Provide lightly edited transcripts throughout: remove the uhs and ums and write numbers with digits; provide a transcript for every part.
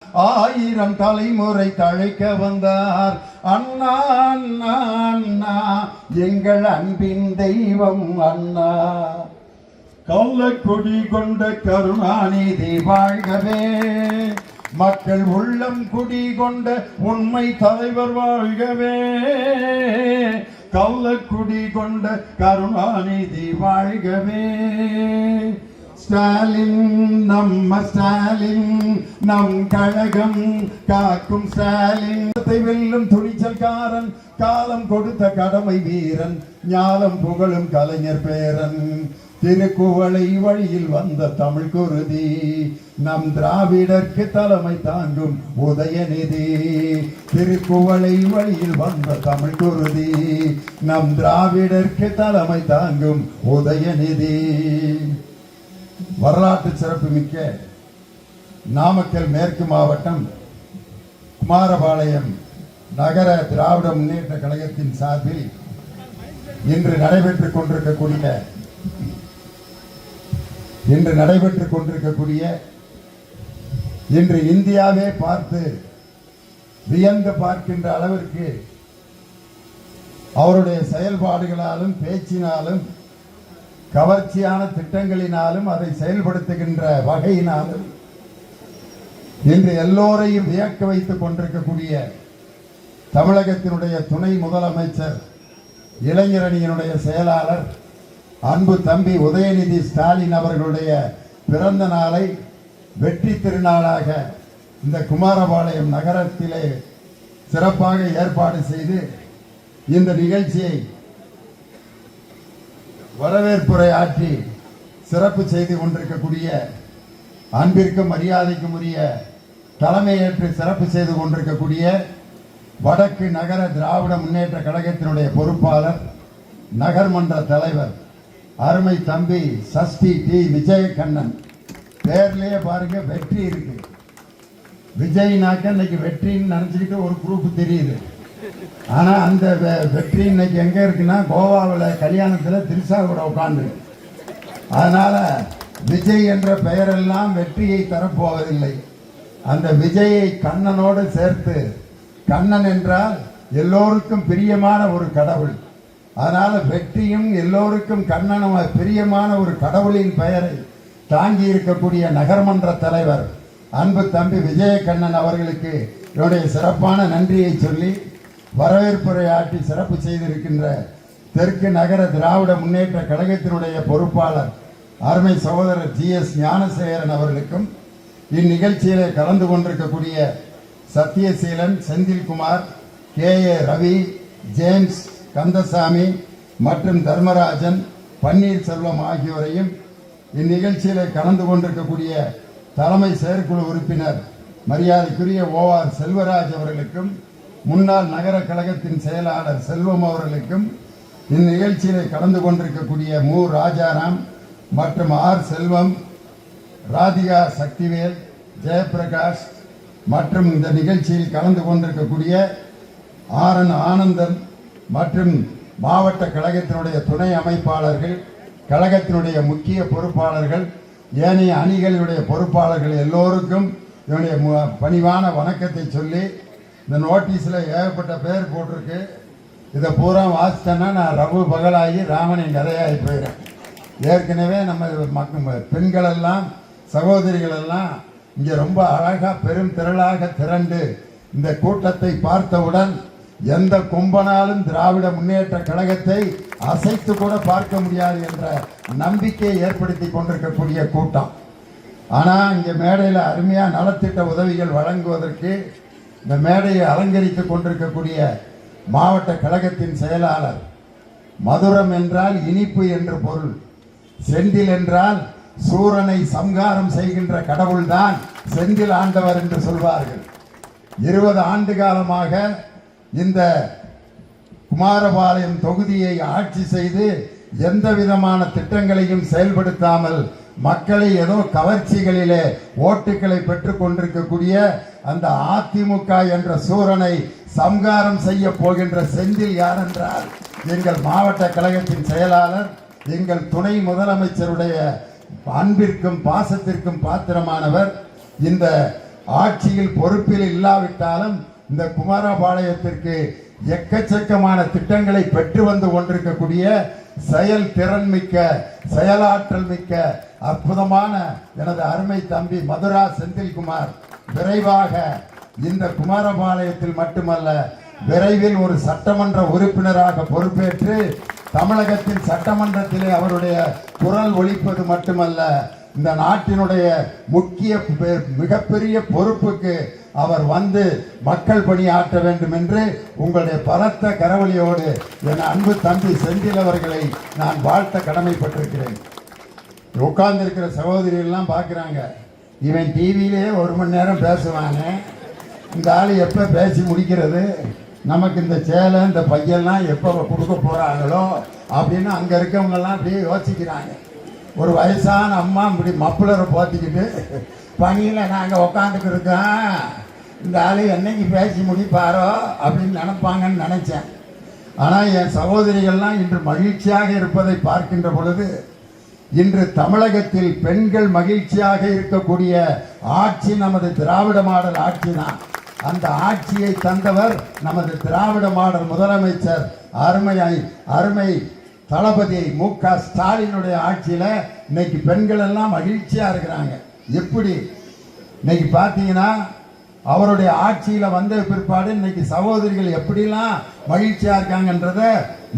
ஆயிரம் தலைமுறை தழைக்க வந்தார் அண்ணா அண்ணா அண்ணா, எங்கள் அன்பின் தெய்வம் அண்ணா. கள்ளக்குடி கொண்ட கருணாநிதி வாழ்கவே, மக்கள் உள்ளம் குடி கொண்ட உண்மை தலைவர் வாழ்கவே. கள்ளக்குடி கொண்ட கருணாநிதி வாழ்கவே. ஸ்டாலின் நம்ம ஸ்டாலின், நம் கழகம் காக்கும் ஸ்டாலின். வெல்லும் துணிச்சல்காரன், காலம் கொடுத்த கடமை வீரன், ஞாலம் புகழும் கலைஞர் பேரன். திருக்குவளை வழியில் வந்த தமிழ் குருதி, நம் திராவிடர்க்கு தலைமை தாங்கும் உதயநிதி. திருக்குவளை வழியில் வந்த தமிழ் குருதி, நம் திராவிடர்க்கு தலைமை தாங்கும் உதயநிதி. வரலாற்று சிறப்புமிக்க நாமக்கல் மேற்கு மாவட்டம் குமாரபாளையம் நகர திராவிட முன்னேற்ற கழகத்தின் சார்பில் இன்று நடைபெற்றுக் கொண்டிருக்கக்கூடிய இன்று இந்தியாவே பார்த்து வியந்து பார்க்கின்ற அளவிற்கு அவருடைய செயல்பாடுகளாலும் பேச்சினாலும் கவர்ச்சியான திட்டங்களினாலும் அதை செயல்படுத்துகின்ற வகையினாலும் இன்று எல்லோரையும் வியக்க வைத்துக் கொண்டிருக்கக்கூடிய தமிழகத்தினுடைய துணை முதலமைச்சர், இளைஞரணியினுடைய செயலாளர் அன்பு தம்பி உதயநிதி ஸ்டாலின் அவர்களுடைய பிறந்த நாளை வெற்றி திருநாளாக இந்த குமாரபாளையம் நகரத்திலே சிறப்பாக ஏற்பாடு செய்து இந்த நிகழ்ச்சியை வரவேற்புரை ஆற்றி சிறப்பு செய்து கொண்டிருக்கக்கூடிய அன்பிற்கும் மரியாதைக்கும் உரிய தலைமையேற்று சிறப்பு செய்து கொண்டிருக்கக்கூடிய வடக்கு நகர திராவிட முன்னேற்ற கழகத்தினுடைய பொறுப்பாளர், நகர்மன்ற தலைவர் அருமை தம்பி சஷ்டி டி விஜயகண்ணன். பேர்லயே பாருங்க வெற்றி இருக்கு. விஜய்னாக்க இன்னைக்கு வெற்றின்னு நினைச்சுக்கிட்டு ஒரு குரூப் தெரியுது. ஆனா அந்த வெற்றி இன்னைக்கு எங்க இருக்குன்னா கோவாவில் கல்யாணத்தில் திரிசா கூட உட்கார்ந்து. அதனால விஜய் என்ற பெயரெல்லாம் வெற்றியை தரப்போவதில்லை. அந்த விஜயை கண்ணனோடு சேர்த்து, கண்ணன் என்றால் எல்லோருக்கும் பிரியமான ஒரு கடவுள். அதனால வெற்றியும் எல்லோருக்கும் கண்ணனும் பிரியமான ஒரு கடவுளின் பெயரை தாங்கி இருக்கக்கூடிய நகர்மன்ற தலைவர் அன்பு தம்பி விஜயகண்ணன் அவர்களுக்கு என்னுடைய சிறப்பான நன்றியை சொல்லி வரவேற்புரை ஆற்றி சிறப்பு செய்திருக்கின்ற தெற்கு நகர திராவிட முன்னேற்ற கழகத்தினுடைய பொறுப்பாளர் அருமை சகோதரர் GS ஞானசேகரன் அவர்களுக்கும், இந்நிகழ்ச்சியிலே கலந்து கொண்டிருக்கக்கூடிய சத்தியசீலன், செந்தில்குமார், KA ரவி, ஜேம்ஸ், கந்தசாமி மற்றும் தர்மராஜன், பன்னீர்செல்வம் ஆகியோரையும், இந்நிகழ்ச்சியிலே கலந்து கொண்டிருக்கக்கூடிய தலைமை செயற்குழு உறுப்பினர் மரியாதைக்குரிய OR செல்வராஜ் அவர்களுக்கும், முன்னாள் நகர கழகத்தின் செயலாளர் செல்வம் அவர்களுக்கும், இந்நிகழ்ச்சியிலே கலந்து கொண்டிருக்கக்கூடிய மு ராஜாராம் மற்றும் R செல்வம், ராதிகா சக்திவேல், ஜெயபிரகாஷ் மற்றும் இந்த நிகழ்ச்சியில் கலந்து கொண்டிருக்கக்கூடிய RN ஆனந்தன் மற்றும் மாவட்ட கழகத்தினுடைய துணை அமைப்பாளர்கள், கழகத்தினுடைய முக்கிய பொறுப்பாளர்கள், ஏனைய அணிகளுடைய பொறுப்பாளர்கள் எல்லோருக்கும் என்னுடைய பணிவான வணக்கத்தை சொல்லி, இந்த நோட்டீஸில் ஏகப்பட்ட பேர் போட்டிருக்கு. இதை பூரா வாசித்தேன்னா நான் ரகு பகலாகி ராமனின் கதையாகி போயிடுறேன். ஏற்கனவே நம்ம பெண்களெல்லாம் சகோதரிகளெல்லாம் இங்கே ரொம்ப அழகாக பெரும் திரளாக திரண்டு இந்த கூட்டத்தை பார்த்தவுடன் எந்த கொம்பனாலும் திராவிட முன்னேற்ற கழகத்தை அசைத்து கூட பார்க்க முடியாது என்ற நம்பிக்கையை ஏற்படுத்தி கொண்டிருக்கக்கூடிய கூட்டம். ஆனால் இங்கே மேடையில் அருமையாக நலத்திட்ட உதவிகள் வழங்குவதற்கு இந்த மேடையை அலங்கரித்துக் கொண்டிருக்கக்கூடிய மாவட்ட கழகத்தின் செயலாளர், மதுரம் என்றால் இனிப்பு என்று பொருள், செந்தில் என்றால் சூரனை சம்ஹாரம் செய்கின்ற கடவுள்தான் செந்தில் ஆண்டவர் என்று சொல்வார்கள். 20 ஆண்டு காலமாக இந்த குமாரபாளையம் தொகுதியை ஆட்சி செய்து எந்த விதமான திட்டங்களையும் செயல்படுத்தாமல் மக்களை ஏதோ கவர்ச்சிகளிலே ஓட்டுகளை பெற்றுக் கொண்டிருக்கக்கூடிய அந்த அதிமுக என்ற சூரனை சம்ஹாரம் செய்ய போகின்ற செந்தில் யார் என்றால் எங்கள் மாவட்ட கழகத்தின் செயலாளர், எங்கள் துணை முதலமைச்சருடைய அன்பிற்கும் பாசத்திற்கும் பாத்திரமானவர், இந்த ஆட்சியில் பொறுப்பில் இல்லாவிட்டாலும் இந்த குமாரபாளையத்திற்கு எக்கச்சக்கமான திட்டங்களை பெற்று வந்து கொண்டிருக்கக்கூடிய செயல் திறன் மிக்க செயலாற்றல் மிக்க அற்புதமான எனது அருமை தம்பி மதுரா செந்தில்குமார் விரைவாக இந்த குமாரபாளையத்தில் மட்டுமல்ல விரைவில் ஒரு சட்டமன்ற உறுப்பினராக பொறுப்பேற்று தமிழகத்தின் சட்டமன்றத்திலே அவருடைய குரல் ஒலிப்பது மட்டுமல்ல இந்த நாட்டினுடைய முக்கிய மிகப்பெரிய பொறுப்புக்கு அவர் வந்து மக்கள் பணியாற்ற வேண்டும் என்று உங்களுடைய பலத்த கரவொலியோடு என் அன்பு தம்பி செந்தில் அவர்களை நான் வாழ்த்த கடமைப்பட்டிருக்கிறேன். உட்கார்ந்திருக்கிற சகோதரிகள்லாம் பார்க்குறாங்க, இவன் டிவியிலே 1 மணி நேரம் பேசுவாங்க, இந்த ஆள் எப்போ பேசி முடிக்கிறது, நமக்கு இந்த சேலை இந்த பையெல்லாம் எப்போ கொடுக்க போகிறாங்களோ அப்படின்னு அங்கே இருக்கவங்கெல்லாம் அப்படியே யோசிக்கிறாங்க. ஒரு வயசான அம்மா இப்படி மப்புளரை போத்திக்கிட்டு பணியில் நாங்கள் உக்காந்துக்கு இருக்கோம், இந்த ஆள் என்னைக்கு பேசி முடிப்பாரோ அப்படின்னு நினைப்பாங்கன்னு நினச்சேன். ஆனால் என் சகோதரிகள்லாம் இன்று மகிழ்ச்சியாக இருப்பதை பார்க்கின்ற பொழுது இன்று தமிழகத்தில் பெண்கள் மகிழ்ச்சியாக இருக்கக்கூடிய ஆட்சி நமது திராவிட மாடல் ஆட்சி தான். அந்த ஆட்சியை தந்தவர் நமது திராவிட மாடல் முதலமைச்சர் அருமை தளபதி மு.க. ஸ்டாலினுடைய ஆட்சியில் இன்னைக்கு பெண்கள் எல்லாம் மகிழ்ச்சியா இருக்கிறாங்க. எப்படி இன்னைக்கு பார்த்தீங்கன்னா அவருடைய ஆட்சியில் வந்த பிற்பாடு இன்னைக்கு சகோதரிகள் எப்படிலாம் மகிழ்ச்சியா இருக்காங்கன்றத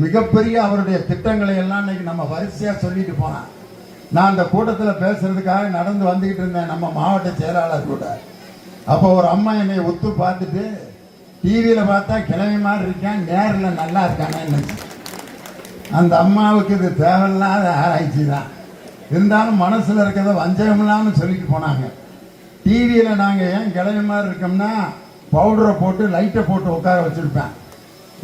மிகப்பெரிய அவருடைய திட்டங்களை எல்லாம் இன்னைக்கு நம்ம வரிசையா சொல்லிட்டு போனோம். நான் அந்த கூட்டத்தில் பேசுறதுக்காக நடந்து வந்துகிட்டு இருந்தேன் நம்ம மாவட்ட செயலாளர் கூட. அப்போ ஒரு அம்மா என்னை ஒத்து பார்த்துட்டு டிவியில் பார்த்தா கிழமை மாதிரி இருக்கேன், நேரில் நல்லா இருக்கானேன்னு நினச்சி. அந்த அம்மாவுக்கு இது தேவையில்லாத ஆராய்ச்சி தான், இருந்தாலும் மனசில் இருக்கிறத வஞ்சகமில்லாமல் சொல்லிட்டு போனாங்க. டிவியில் நாங்கள் ஏன் கிழமை மாதிரி இருக்கோம்னா பவுடரை போட்டு லைட்டை போட்டு உட்கார வச்சுருப்பேன்.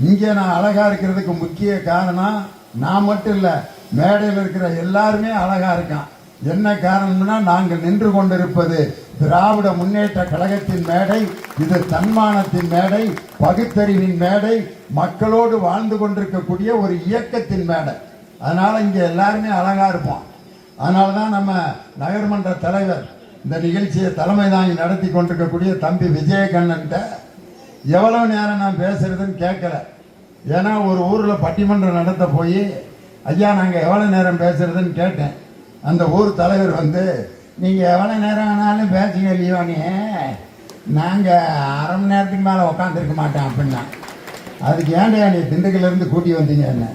இங்கே நான் அழகாக இருக்கிறதுக்கு முக்கிய காரணம் நான் மட்டும் இல்லை, மேடையில் இருக்கிற எல்லாருமே அழகாக இருக்கான். என்ன காரணம்னா நாங்கள் நின்று கொண்டிருப்பது திராவிட முன்னேற்ற கழகத்தின் மேடை, இது தன்மானத்தின் மேடை, பகுத்தறிவின் மேடை, மக்களோடு வாழ்ந்து கொண்டிருக்கக்கூடிய ஒரு இயக்கத்தின் மேடை. அதனால இங்கே எல்லாருமே அழகா இருப்போம். அதனால தான் நம்ம நகர்மன்ற தலைவர் இந்த நிகழ்ச்சியை தலைமை தாங்கி நடத்தி கொண்டிருக்கக்கூடிய தம்பி விஜயகண்ணன்ட்ட எவ்வளவு நேரம் நான் பேசுறதுன்னு கேட்கல. ஏன்னா ஒரு ஊரில் பட்டிமன்றம் நடத்த போய் ஐயா நாங்கள் எவ்வளோ நேரம் பேசுறதுன்னு கேட்டேன். அந்த ஊர் தலைவர் வந்து நீங்கள் எவ்வளோ நேரம் ஆனாலும் பேசுங்க இல்லையோனே, நாங்கள் அரை மணி நேரத்துக்கு மேலே உட்காந்துருக்க மாட்டோம் அப்படின்னா. அதுக்கு ஏன்டா நீ திண்டுக்கல்லேருந்து கூட்டி வந்தீங்க என்ன?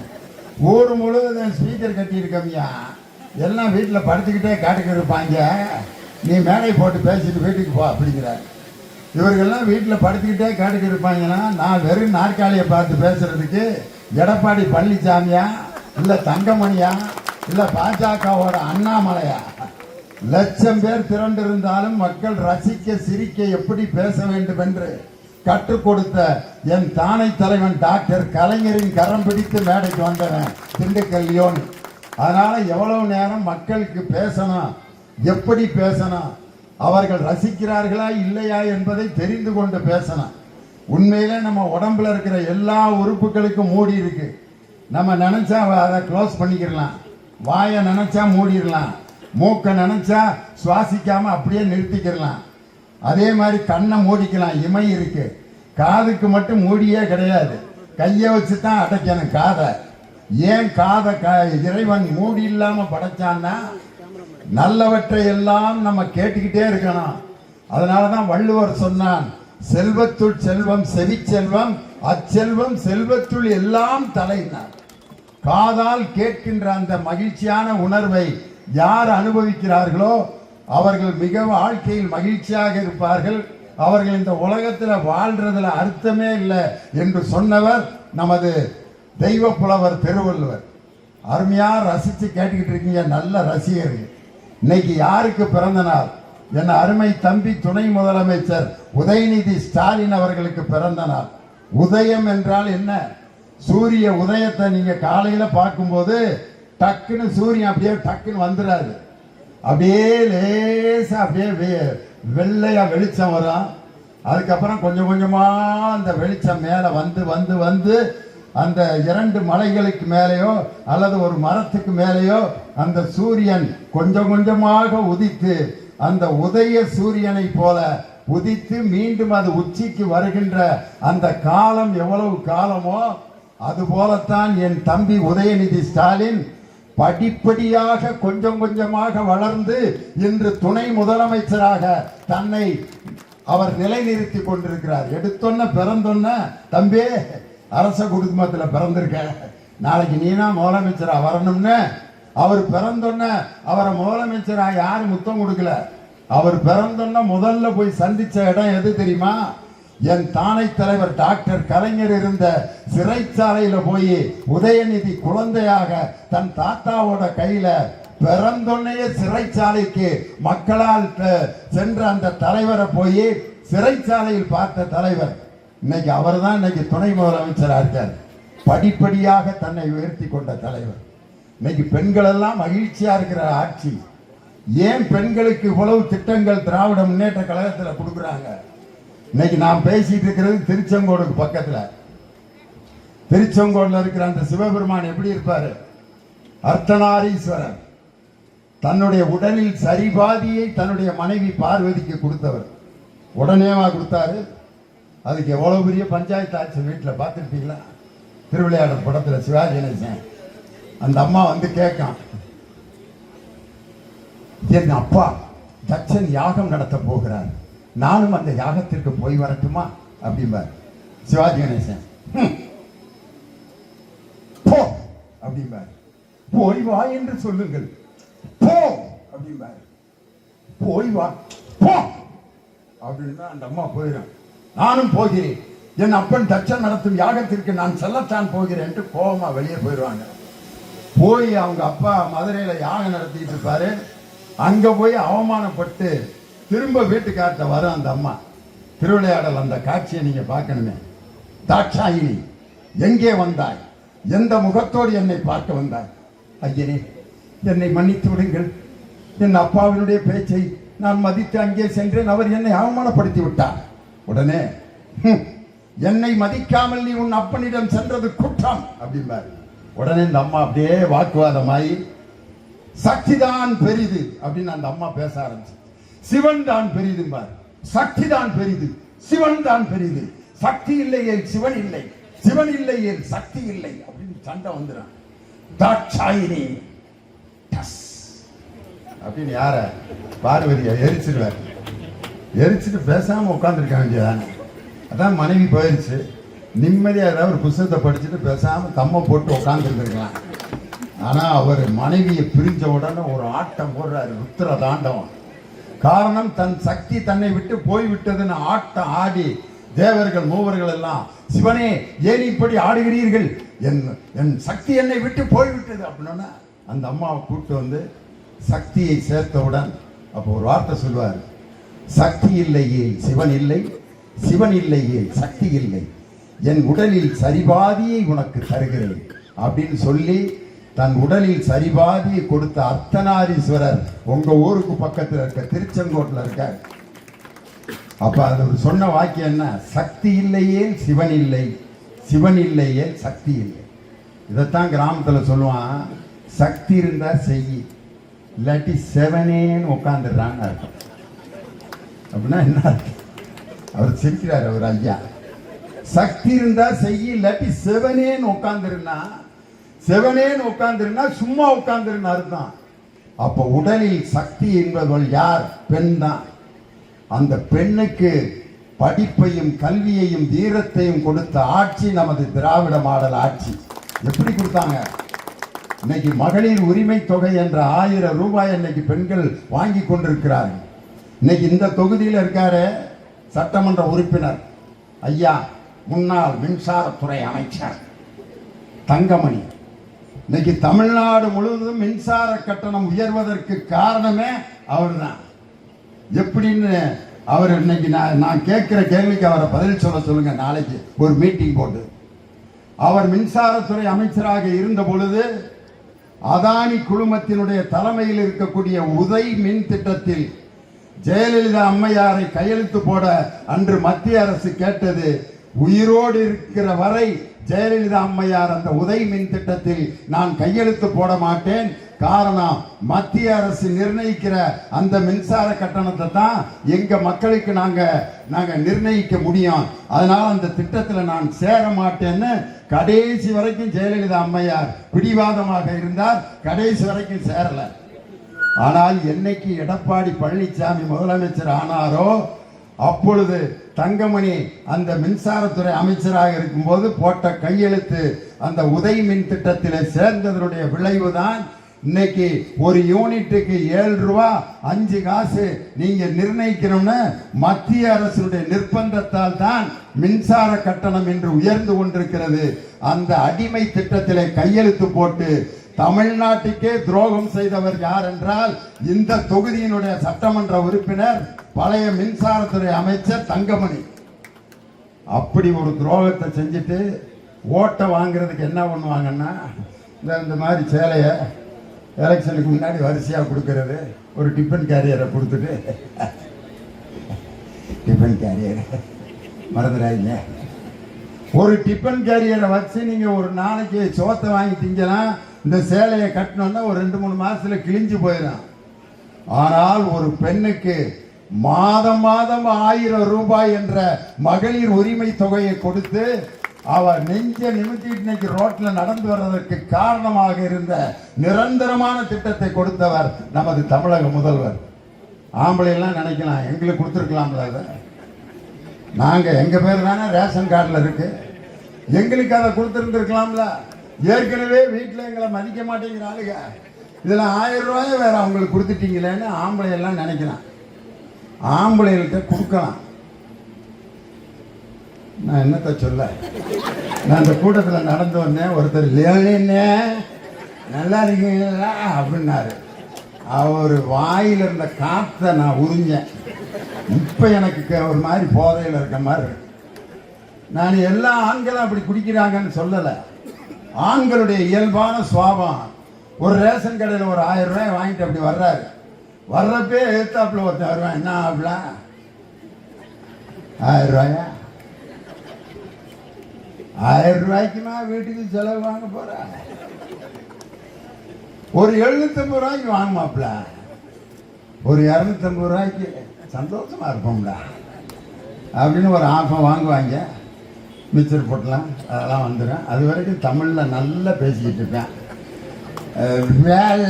ஊர் முழுவதும் ஸ்பீக்கர் கட்டியிருக்கோம்யா, எல்லாம் வீட்டில் படுத்துக்கிட்டே காட்டுக்கு இருப்பாங்க, நீ மேடை போட்டு பேசிட்டு வீட்டுக்கு போ அப்படிங்கிறார். இவர்கள்லாம் வீட்டில் படுத்துக்கிட்டே காட்டுக்கு இருப்பாங்கன்னா நான் வெறும் நாற்காலியை பார்த்து பேசுறதுக்கு எடப்பாடி பழனிசாமியா இல்லை தங்கமணியா இல்லை பாஜகவோட அண்ணாமலையா? லட்சம் பேர் திரண்டு இருந்தாலும் மக்கள் ரசிக்க சிரிக்க எப்படி பேச வேண்டும் என்று கற்றுக் கொடுத்த என் தானை தலைவன் டாக்டர் கலைஞரின் கரம் பிடித்து மேடைக்கு வந்தவன் திண்டுக்கல் லியோன். அதனால எவ்வளவு நேரம் மக்களுக்கு பேசணும், எப்படி பேசணும், அவர்கள் ரசிக்கிறார்களா இல்லையா என்பதை தெரிந்து கொண்டு பேசணும். உண்மையிலே நம்ம உடம்புல இருக்கிற எல்லா உறுப்புகளுக்கும் மூடி இருக்கு. நம்ம நினைச்சா அதை க்ளோஸ் பண்ணிக்கிறலாம், வாயை நினைச்சா மூடிடலாம், மூக்கை நினைச்சா சுவாசிக்காம அப்படியே நிறுத்திக்கிறலாம். அதே மாதிரி கண்ணை மூடிக்கலாம், இமை இருக்கு. காதுக்கு மட்டும் மூடியே கிடையாது, கையை வச்சு தான் அடைக்கணும் காதை. ஏன் காதை இறைவன் மூடி இல்லாம படைச்சான்னா நல்லவற்றை எல்லாம் நம்ம கேட்டுக்கிட்டே இருக்கணும். அதனாலதான் வள்ளுவர் சொன்னான், செல்வத்துள் செல்வம் செவிச்செல்வம், அச்செல்வம் செல்வத்துள் எல்லாம் தலையினார். காதால் கேட்கின்ற அந்த மகிழ்ச்சியான உணர்வை யார் அனுபவிக்கிறார்களோ அவர்கள் மிக வாழ்க்கையில் மகிழ்ச்சியாக இருப்பார்கள். அவர்கள் இந்த உலகத்தில் வாழ்றதுல அர்த்தமே இல்லை என்று சொன்னவர் நமது தெய்வ புலவர் திருவள்ளுவர். அருமையா ரசித்து கேட்டுக்கிட்டு இருக்கீங்க நல்ல ரசிகர்கள். இன்னைக்கு யாருக்கு பிறந்த நாள்? என் அருமை தம்பி துணை முதலமைச்சர் உதயநிதி ஸ்டாலின் அவர்களுக்கு பிறந்த நாள். உதயம் என்றால் என்ன? சூரிய உதயத்தை நீங்க காலையில பார்க்கும்போது டக்குன்னு சூரியன் அப்படியே டக்குன்னு வந்துடாது, அப்படியே லேசா அப்படியே வெள்ளையா வெளிச்சம் வரும். அதுக்கப்புறம் கொஞ்சம் கொஞ்சமா அந்த வெளிச்சம் மேல வந்து வந்து வந்து அந்த 2 மலைகளுக்கு மேலேயோ அல்லது ஒரு மரத்துக்கு மேலேயோ அந்த சூரியன் கொஞ்சம் கொஞ்சமாக உதித்து அந்த உதய சூரியனை போல உதித்து மீண்டும் அது உச்சிக்கு வருகின்ற அந்த காலம் எவ்வளவு காலமோ அதுபோலத்தான் என் தம்பி உதயநிதி ஸ்டாலின் படிப்படியாக கொஞ்சம் கொஞ்சமாக வளர்ந்து இன்று துணை முதலமைச்சராக தன்னை அவர் நிலைநிறுத்தி கொண்டிருக்கிறார். எடுத்தொன்ன பிறந்தொன்ன தம்பி அரச குடும்பத்தில் பிறந்திருக்க, நாளைக்கு நீனா முதலமைச்சரா வரணும்னு அவர் பிறந்தொன்ன அவரை முதலமைச்சரா யாரும் முத்தம் கொடுக்கல. அவர் பிறந்தொன்ன முதல்ல போய் சந்திச்ச இடம் எது தெரியுமா? என் தானை தலைவர் டாக்டர் கலைஞர் இருந்த சிறைச்சாலையில போய் உதயநிதி குழந்தையாக தன் தாத்தாவோட கையில பிறந்தொன்னையே சிறைச்சாலைக்கு மக்களால் சென்ற அந்த தலைவரை போய் சிறைச்சாலையில் பார்த்த தலைவர் இன்னைக்கு அவர் தான் இன்னைக்கு துணை முதலமைச்சராக இருக்கார். படிப்படியாக தன்னை உயர்த்தி கொண்ட தலைவர். இன்னைக்கு பெண்கள் எல்லாம் மகிழ்ச்சியா இருக்கிற ஆட்சி. ஏன் பெண்களுக்கு இவ்வளவு திட்டங்கள் திராவிட முன்னேற்ற கழகத்தில் கொடுக்குறாங்க? இன்னைக்கு நாம் பேசிட்டு இருக்கிறது திருச்செங்கோடுக்கு பக்கத்துல. திருச்செங்கோடுல இருக்கிற அந்த சிவபெருமான் எப்படி இருப்பாரு? அர்த்தநாரீஸ்வரர். தன்னுடைய உடலில் சரிபாதியை தன்னுடைய மனைவி பார்வதிக்கு கொடுத்தவர். உடனேவா கொடுத்தாரு? அதுக்கு எவ்வளவு பெரிய பஞ்சாயத்து ஆட்சி. வீட்டில் பார்த்துருப்பீங்களா? திருவிளையாடல் படத்துல சிவாஜி கணேசன் அந்த அம்மா வந்து கேட்கான், என் அப்பா தட்சன் யாகம் நடத்த போகிறார், நானும் அந்த யாகத்திற்கு போய் வரட்டுமா அப்படிம்பார். சிவாஜி கணேசன் போ அப்படிம்பார். போய் வா என்று சொல்லுங்கள். போ அப்படிம்பார். போய் வா போ அப்படின்னா அந்த அம்மா போயிடும். நானும் போகிறேன், என் அப்பன் தட்சன் நடத்தும் யாகத்திற்கு நான் செல்லத்தான் போகிறேன் என்று கோபமா வெளியே போயிடுவாங்க. போய் அவங்க அப்பா மதுரையில யாகம் நடத்திட்டு இருப்பாரு. அங்க போய் அவமானப்பட்டு திரும்ப வீட்டுக்கார்ட்ட வரும் அந்த அம்மா. திருவிளையாடல் அந்த காட்சியை நீங்க பார்க்கணுமே. தாட்சாயினி எங்கே வந்தாய்? எந்த முகத்தோடு என்னை பார்க்க வந்தாய்? ஐயனே என்னை மன்னித்து விடுங்கள், என் அப்பாவினுடைய பேச்சை நான் மதித்து அங்கே சென்றேன், அவர் என்னை அவமானப்படுத்தி விட்டார். உடனே என்னை மதிக்காமல் நீ உன் அப்பனிடம் சென்றது குற்றம் அப்படிம்பாரு. உடனே இந்த அம்மா அப்படியே வாக்குவாதமாயி சக்தி தான் பெரிது அப்படின்னு அந்த அம்மா பேச ஆரம்பிச்சு. சிவன் தான் பெரிதும்பார். சக்தி தான் பெரிது, சிவன் தான் பெரிது. சக்தி இல்லையே சிவன் இல்லை, சிவன் இல்லையே சக்தி இல்லை அப்படின்னு சண்டை வந்துடும். தாட்சாயினி அப்படின்னு யார பார்வதியை எரிச்சிருவார். எரிச்சிட்டு பேசாம உட்காந்துருக்காங்க. அதான் மனைவி போயிருச்சு. நிம்மதியா ஏதாவது ஒரு புத்தகத்தை படிச்சுட்டு பேசாம தம்ம போட்டு உட்காந்துருந்துருக்கலாம். ஆனா அவர் மனைவியை பிரிஞ்ச உடனே ஒரு ஆட்டம் போடுறாரு, ருத்ர தாண்டவம். காரணம் தன் சக்தி தன்னை விட்டு போய்விட்டதுன்னு ஆட்டம் ஆடி தேவர்கள் மூவர்கள் எல்லாம், சிவனே ஏன் இப்படி ஆடுகிறீர்கள், என் சக்தி என்னை விட்டு போய்விட்டது அப்படின்னா அந்த அம்மாவை கூப்பிட்டு வந்து சக்தியை சேர்த்தவுடன் அப்போ ஒரு வார்த்தை சொல்வார், சக்தி இல்லையே சிவன் இல்லை, சிவன் இல்லையே சக்தி இல்லை, என் உடலில் சரிபாதியை உனக்கு தருகிறேன் அப்படின்னு சொல்லி தன் உடலில் சரிபாதியை கொடுத்த அர்த்தநாரீஸ்வரர் உங்க ஊருக்கு பக்கத்தில் இருக்க திருச்செங்கோட்டில் இருக்கார். அப்ப அது சொன்ன வாக்கியம் என்ன? சக்தி இல்லையே சிவன் இல்லை, சிவன் இல்லையே சக்தி இல்லை. இதைத்தான் கிராமத்தில் சொல்லுவான், சக்தி இருந்தா செய், இல்லாட்டி செவனேன்னு உட்காந்துடுறான்னு அர்த்தம். அப்படின்னா என்ன அர்த்தம்? அவர் சிரிக்கிறார் அவர் ஐயா. சக்தி இருந்தா செய், இல்லாட்டி செவனேன்னு உட்காந்துருன்னா, செவனேன்னு உட்காந்துருன்னா சும்மா உட்காந்துருன்னு அர்த்தம். அப்ப உடலில் சக்தி என்பவள் யார்? பெண் தான். அந்த பெண்ணுக்கு படிப்பையும் கல்வியையும் தீரத்தையும் கொடுத்த ஆட்சி நமது திராவிட மாடல் ஆட்சி. எப்படி கொடுத்தாங்க? இன்னைக்கு மகளிர் உரிமை தொகை என்ற 1000 ரூபாய் இன்னைக்கு பெண்கள் வாங்கி கொண்டிருக்கிறார்கள். இன்னைக்கு இந்த தொகுதியில் இருக்காரு சட்டமன்ற உறுப்பினர் ஐயா, முன்னாள் மின்சாரத்துறை அமைச்சர் தங்கமணி. இன்னைக்கு தமிழ்நாடு முழுவதும் மின்சார கட்டணம் உயர்வதற்கு காரணமே அவர் தான். எப்படின்னு அவர் இன்னைக்கு நான் கேட்கிற கேள்விக்கு அவரை பதில் சொல்லுங்க. நாளைக்கு ஒரு மீட்டிங் போட்டு அவர் மின்சாரத்துறை அமைச்சராக இருந்த பொழுது அதானி குழுமத்தினுடைய தலைமையில் இருக்கக்கூடிய உதய் மின் திட்டத்தில் ஜெயலலிதா அம்மையாரை கையெழுத்து போட அன்று மத்திய அரசு கேட்டது. உயிரோடு இருக்கிற வரை ஜெயலலிதா அம்மையார் அந்த உதய் மின் திட்டத்தில் நான் கையெழுத்து போட மாட்டேன், காரணம் மத்திய அரசு நிர்ணயிக்கிற அந்த மின்சார கட்டணத்தை தான் எங்க மக்களுக்கு நாங்க நிர்ணயிக்க முடியும். அதனால அந்த திட்டத்தில் நான் சேர மாட்டேன்னு கடைசி வரைக்கும் ஜெயலலிதா அம்மையார் பிடிவாதமாக இருந்தார். கடைசி வரைக்கும் சேரல. ஆனால் என்னைக்கு எடப்பாடி பழனிசாமி முதலமைச்சர் ஆனாரோ அப்பொழுது தங்கமணி அந்த மின்சாரத்துறை அமைச்சராக இருக்கும்போது போட்ட கையெழுத்து அந்த உதய் மின் திட்டத்தில் சேர்ந்ததனுடைய விளைவுதான் இன்னைக்கு ஒரு யூனிட்டுக்கு 7 ரூபா 5 காசு நீங்க நிர்ணயிக்கணும்னு மத்திய அரசுடைய நிர்பந்தத்தால் தான் மின்சார கட்டணம் என்று உயர்ந்து கொண்டிருக்கிறது. அந்த அடிமை திட்டத்திலே கையெழுத்து போட்டு தமிழ்நாட்டுக்கே துரோகம் செய்தவர் யார் என்றால் இந்த தொகுதியினுடைய சட்டமன்ற உறுப்பினர் பழைய மின்சாரத்துறை அமைச்சர் தங்கமணி. அப்படி ஒரு துரோகத்தை செஞ்சுட்டு ஓட்டை வாங்குறதுக்கு என்ன பண்ணுவாங்கன்னா இந்த மாதிரி சேலைய எலெக்ஷனுக்கு முன்னாடி வரிசையாக கொடுக்கறது, ஒரு டிஃபன் கேரியரை கொடுத்துட்டு டிஃபன் கேரியர் மறந்துடாதீங்க, ஒரு டிஃபன் கேரியரை வச்சு நீங்க ஒரு நாளைக்கு சோத்தை வாங்கி திங்கலாம். இந்த சேலையை கட்டணும்னா ஒரு 2-3 மாசத்துல கிழிஞ்சு போயிடும். ஆனால் ஒரு பெண்ணுக்கு மாதம் 1000 ரூபாய் என்ற மகளிர் உரிமை தொகையை கொடுத்து அவர் நெஞ்ச நிமித்திட்டு இன்னைக்கு ரோட்ல நடந்து வர்றதற்கு காரணமாக இருந்த நிரந்தரமான திட்டத்தை கொடுத்தவர் நமது தமிழக முதல்வர். ஆம்பளை எல்லாம் நினைக்கலாம் எங்களுக்கு கொடுத்துருக்கலாம்ல, அதை நாங்க எங்க பேர் தானே ரேஷன் கார்டில் இருக்கு, எங்களுக்கு அதை கொடுத்துருந்துருக்கலாம்ல. ஏற்கனவே வீட்டில் எங்களை மதிக்க மாட்டேங்கிற ஆளுங்க இதில் 1000 ரூபாயை வேற அவங்களுக்கு கொடுத்துட்டீங்களேன்னு ஆம்பளை எல்லாம் நினைக்கலாம். ஆம்பளைகள்கிட்ட கொடுக்கலாம். நான் என்னத்த சொல்ல, நான் அந்த கூட்டத்தில் நடந்து வந்தேன். ஒருத்தர் லேனே நல்லா இருக்கீங்களா அப்படின்னாரு. அவர் வாயில் இருந்த காற்றை நான் உறிஞ்சேன். இப்போ எனக்கு ஒரு மாதிரி போதையில் இருக்க மாதிரி இருக்கு. நான் எல்லா ஆண்களும் அப்படி குடிக்கிறாங்கன்னு சொல்லலை. ஆண்களுடைய இயல்பான சுவாபம். ஒரு ரேஷன் கடையில் ஒரு 1000 ரூபாய் வாங்கிட்டு அப்படி வர்றாரு. வர்றப்பே எழுத்தாப்புல ஒருத்தர் வருவேன், என்ன ஆப்ல 1000 ரூபாயா, 1000 ரூபாய்க்குமா வீட்டுக்கு செலவு வாங்க போற, ஒரு 750 ரூபாய்க்கு வாங்குமாப்ல, ஒரு 250 ரூபாய்க்கு சந்தோஷமா இருப்போம்டா அப்படின்னு ஒரு ஆஃபம் வாங்குவாங்க. மிச்சர் போட்டலாம் அதெல்லாம் வந்துடும். அது வரைக்கும் தமிழில் நல்லா பேசிக்கிட்டு இருப்பேன்.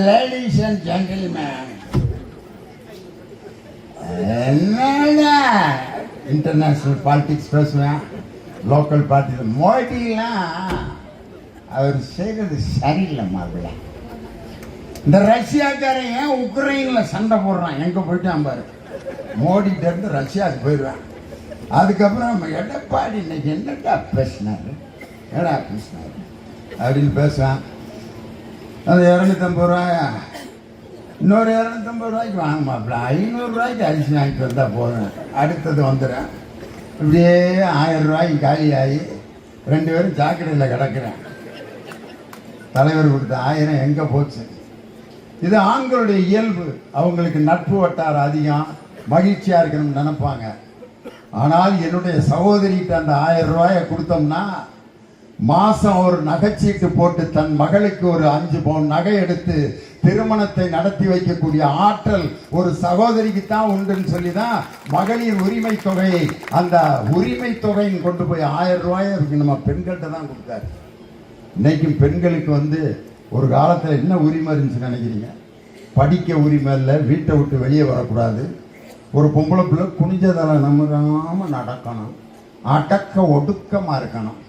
லேடிஸ் அண்ட் ஜென்டில்மேன், என்னடா இன்டர்நேஷ்னல் பாலிடிக்ஸ் பேசுவேன், லோக்கல் பார்ட்டி. மோடிலாம் அவர் செய்கிறது சரியில்லை மாதிரி. இந்த ரஷ்யாக்காரன் ஏன் உக்ரைனில் சண்டை போடுறான், எங்கே போயிட்டான் பாரு. மோடிகிட்ட இருந்து ரஷ்யாவுக்கு போயிடுவேன். அதுக்கப்புறம் எடப்பாடி இன்னைக்கு என்னடா பேசினாரு, ஏடா பேசினாரு அப்படின்னு பேசுவேன். அது 250 ரூபாயா, இன்னொரு 250 ரூபாய்க்கு வாங்கமாப்பில, 500 ரூபாய்க்கு அரிசி வாங்கிட்டு வந்தால் போதும். அடுத்தது வந்துடுறேன். இப்படியே 1000 ரூபாய்க்கு காலியாகி 2 பேரும் சாக்கடையில் கிடக்கிறேன். தலைவர் கொடுத்த 1000 எங்கே போச்சு? இது ஆண்களுடைய இயல்பு. அவங்களுக்கு நட்பு வட்டாரம் அதிகம், மகிழ்ச்சியாக இருக்கணும்னு நினைப்பாங்க. ஆனால் என்னுடைய சகோதரிகிட்ட அந்த 1000 ரூபாயை கொடுத்தோம்னா மாசம் ஒரு நகைச்சீட்டு போட்டு தன் மகளுக்கு ஒரு 5 பவுன் நகை எடுத்து திருமணத்தை நடத்தி வைக்கக்கூடிய ஆற்றல் ஒரு சகோதரிக்கு தான் உண்டுன்னு சொல்லி தான் மகளிர் உரிமை தொகையை, அந்த உரிமை தொகையும் கொண்டு போய் 1000 ரூபாயை நம்ம பெண்கள்கிட்ட தான் கொடுத்தாரு. இன்னைக்கும் பெண்களுக்கு ஒரு காலத்தில் என்ன உரிமை இருந்துச்சுன்னு நினைக்கிறீங்க? படிக்க உரிமை இல்லை, வீட்டை விட்டு வெளியே வரக்கூடாது, ஒரு பொம்பளை பிள்ளை குனிஞ்சதலை நம்புறாம நடக்கணும், அடக்க ஒடுக்கமாக இருக்கணும்,